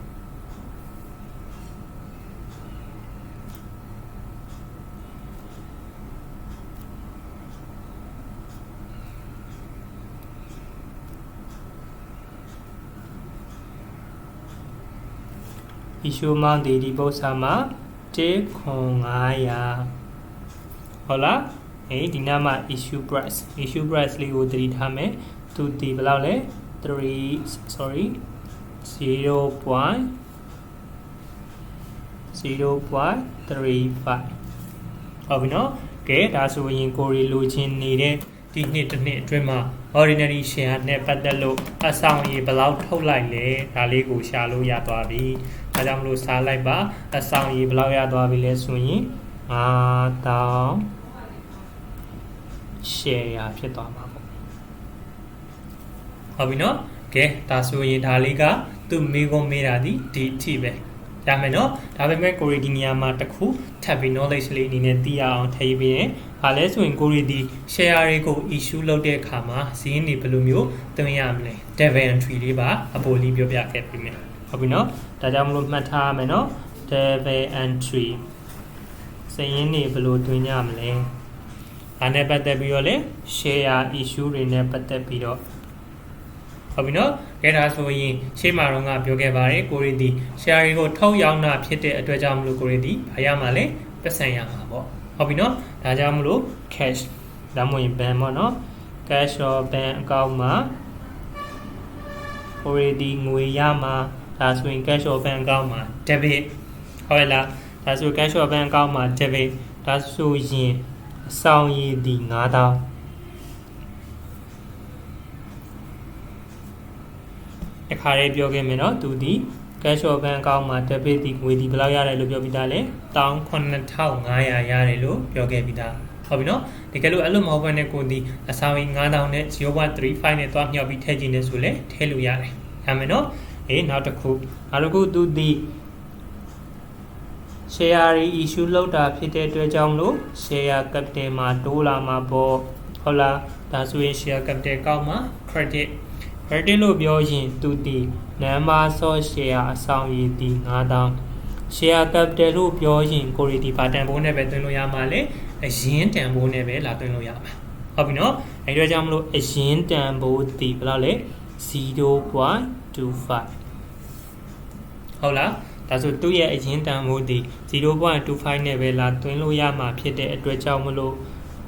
S1: issue amount ဒီပု္ပ္ပာမှာ1,500ဟုတ်လားဒီနားမှာ issue price လေးကိုသတိထားမယ်သူဒီဘယ်လောက်လဲ0.05ဟုတ်ပြီနော်ကဲဒါဆိုရင်ကိုရီလိုချင်နေတဲ့ဒီနှစ်တစ်နှစ်အတွင်းမှာ ordinary share နဲ့ပတ်သက်လို့အဆောင်ရေဘယ်လောက်ထုတ်လိုက်လဲဒါလေးကိုရှာလို့ရသွားပြီဒါကြောင့်မလို့စားလိုက်ပါအဆောင်ရေဘယ်လောက်ရသွားပြီလဲဆိုရင်5000 share ဖြစ်သွားမှာပေါ့ဟုတ်ပြီနော်ကဲဒါဆိုရင်ဒါလေးကသူ့မိကုန်းမေးတာဒီအထိပဲဒါမယ်နော်ဒါပေမဲ့ကိုရီဒီနေရာမှာတစ်ခုထပ်ပြီး knowledge လေးအနေနဲ့သိရအောင်ထည့်ပြီးရင်ဘာလဲဆိုရင်ကိုရီဒီ share တွေကို issue လုပ်တဲ့အခါမှာဈေးနေဘယ်လိုမျိုးသွင်းရမလဲ devil entry လေးပါအပေါ်လေးပြောပြခဲ့ပြီမယ်ဟုတ်ပြီနော်ဒါကြောင့်မလို့မှတ်ထားရမယ်နော် devil entry ဈေးနေဘယ်လိုသွင်းရမလဲဒါနဲ့ပတ်သက်ပြီးတော့လေ share issue တွေနဲ့ပတ်သက်ပြီးတော့ဟုတ်ပြီနော်ကဲဒါဆိုရင်ရှေ့မှာတော့ငါပြောခဲ့ပါတယ်ကိုရီဒီ share တွေကိုထုတ်ရောင်းတာဖြစ်တဲ့အတွက်ကြောင့်မလို့ကိုရီဒီဘာရမှာလဲပတ်စံရမှာပေါ့ဟုတ်ပြီနော်ဒါကြောင့်မလို့ cash ဒါမှမဟုတ် bank ပေါ့နော် cash or bank account မှာကိုရီဒီငွေရမှာဒါဆိုရင် cash or bank account မှာ debit ဟုတ်လားဒါဆို cash or bank account မှာ debit ဒါဆိုရင်အဆောင်ရည်ဒီ9000အခါလေးပြောခဲ့မယ်နော်သူဒီ cash or bank account မှာ debit ဒီငွေဒီဘယ်လောက်ရတယ်လို့ပြောပြီးသားလဲ19500ရတယ်လို့ပြောခဲ့ပြီးသားဟုတ်ပြီနော်တကယ်လို့အဲ့လိုမဟုတ်ဘဲနဲ့ကိုဒီအဆောင်ရည်9000နဲ့ 0.35 နဲ့တွားမြောက်ပြီးထည့်ကြည့်နေဆိုလဲထည့်လို့ရတယ်ရမယ်နော်နောက်တစ်ခုသူဒီ share issue လုပ်တာဖြစ်တဲ့အတွက်ကြောင့်လို့ share capital မှာတိုးလာမှာပေါ့ဟုတ်လားဒါဆိုရင် share capital ကောက်မှာ credit လို့ပြောရင်သူဒီ number of share အဆောင်ရည်ဒီ9000 share capital လို့ပြောရင်ကိုရီဒီဘာတန်ဖိုးနဲ့ပဲသွင်းလို့ရမှာလေအရင်တန်ဖိုးနဲ့ပဲလာသွင်းလို့ရမှာဟုတ်ပြီနော်အဲဒီတော့ကြောင့်မလို့အရင်တန်ဖိုးဒီဘယ်လောက်လဲ 0.25 ဟုတ်လားဒါဆိုသူ့ရဲ့အရင်တန်ဖိုးဒီ 0.25 နဲ့ပဲလာသွင်းလို့ရမှာဖြစ်တဲ့အတွက်ကြောင့်မလို့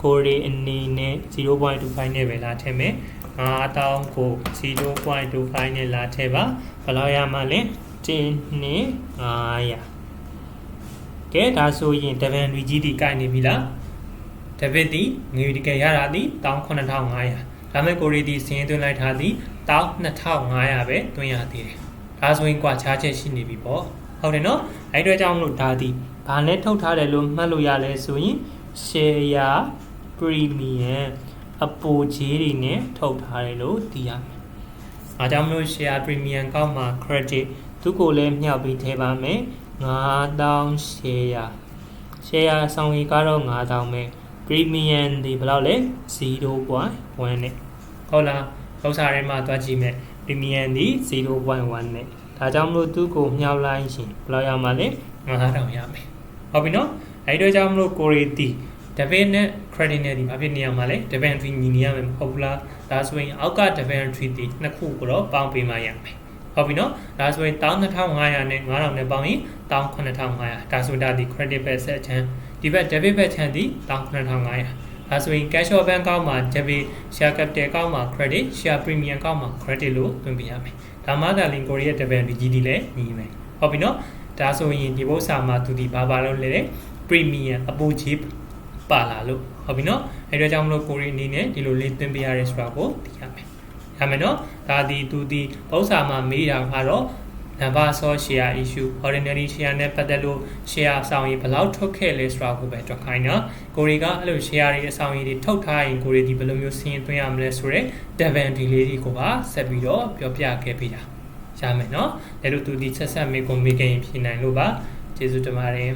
S1: ကိုရီအနေနဲ့ 0.25 နဲ့ပဲလာထည့်မယ်5000ကို 0.25 နဲ့လာထည့်ပါဘယ်လောက်ရမှာလဲ1နဲ့500ကဲဒါဆိုရင်တပန်လူကြီးဒီကိုက်နေပြီလားတပည့်ဒီငွေတကယ်ရတာဒီ19500ဒါမဲ့ကိုရီဒီစင်းသွင်းလိုက်တာဒီ12500ပဲသွင်းရသေးတယ်ဒါဆိုရင်ကွာခြားချက်ရှိနေပြီပေါ့ဟုတ်တယ်နော်အဲ့အတွက်ကြောင့်မလို့ဒါဒီဘာနဲ့ထုတ်ထားတယ်လို့မှတ်လို့ရလဲဆိုရင် share premium အပိုချေးတွေနဲ့ထုတ်ထားတယ်လို့သိရမယ်။အားကြောင့်မလို့ share premium ကောက်မှာ credit သူကိုလည်းမြောက်ပြီးထည့်ပါမယ်9000 share ဆောင်ရည်ကတော့9000ပဲ premium ဒီဘယ်လောက်လဲ 0.1 နဲ့ဟုတ်လားဥစ္စာတွေမှာသွားကြည့်မယ် premium ဒီ 0.1 နဲ့ဒါကြောင့်မလို့သူကိုမြောက်လိုက်ရင်ဘယ်လောက်ရမှာလဲ9000ရမယ်ဟုတ်ပြီနော်အဲ့တော့ကြောင့်မလို့ကိုရီတီ debit နဲ့ credit နဲ့ဒီဘာဖြစ်နေရမှာလဲ debit entry ညီနေရမယ်မဟုတ်ဘူးလားဒါဆိုရင်အောက်က debit entry ဒီနှစ်ခုကိုတော့ပေါင်းပေးမှရမယ်ဟုတ်ပြီနော်ဒါဆိုရင်12500နဲ့9000နဲ့ပေါင်းရင်19500ဒါဆိုဒါဒီ credit ဘက်ဆက်ချမ်းဒီဘက် debit ဘက်ချမ်းဒီ19500ဒါဆိုရင် cash or bank ကောက်မှာ debit share capital ကောက်မှာ credit share premium ကောက်မှာ credit လို့တွင်ပြရမယ်ဒါမှသာလင်ကိုရီးယား debit entry ကြီးဒီလည်းညီမယ်ဟုတ်ပြီနော်ဒါဆိုရင်ဒီဘုတ်စာမှာသူဒီဘာလို့လဲ premium အပူကြီးပါလာလို့ဟုတ်ပြီနော်အဲ့တော့ကြောင့်မလို့ကိုရီအနေနဲ့ဒီလိုလေးသင်ပေးရတဲ့ဆိုတာကိုသိရမယ်ရမယ်နော်ဒါဒီသူဒီဘုတ်စာမှာမေးတာကတော့ number of share issue ordinary share နဲ့ပတ်သက်လို့ share အဆောင်ကြီးဘယ်လောက်ထုတ်ခဲ့လဲဆိုတာကိုပဲတွက်ခိုင်းနော်ကိုရီကအဲ့လို share တွေအဆောင်ကြီးတွေထုတ်ထားရင်ကိုရီဒီဘယ်လိုမျိုးစီးရင်သွင်းရမလဲဆိုတော့ dividend လေးတွေကိုပါဆက်ပြီးတော့ပြောပြခဲ့ပေးတာရမယ်နော်အဲ့လိုသူဒီဆက်ဆက်မေးခွန်းမေးခဲ့ရင်ဖြေနိုင်လို့ပါကျေးဇူးတင်ပါတယ်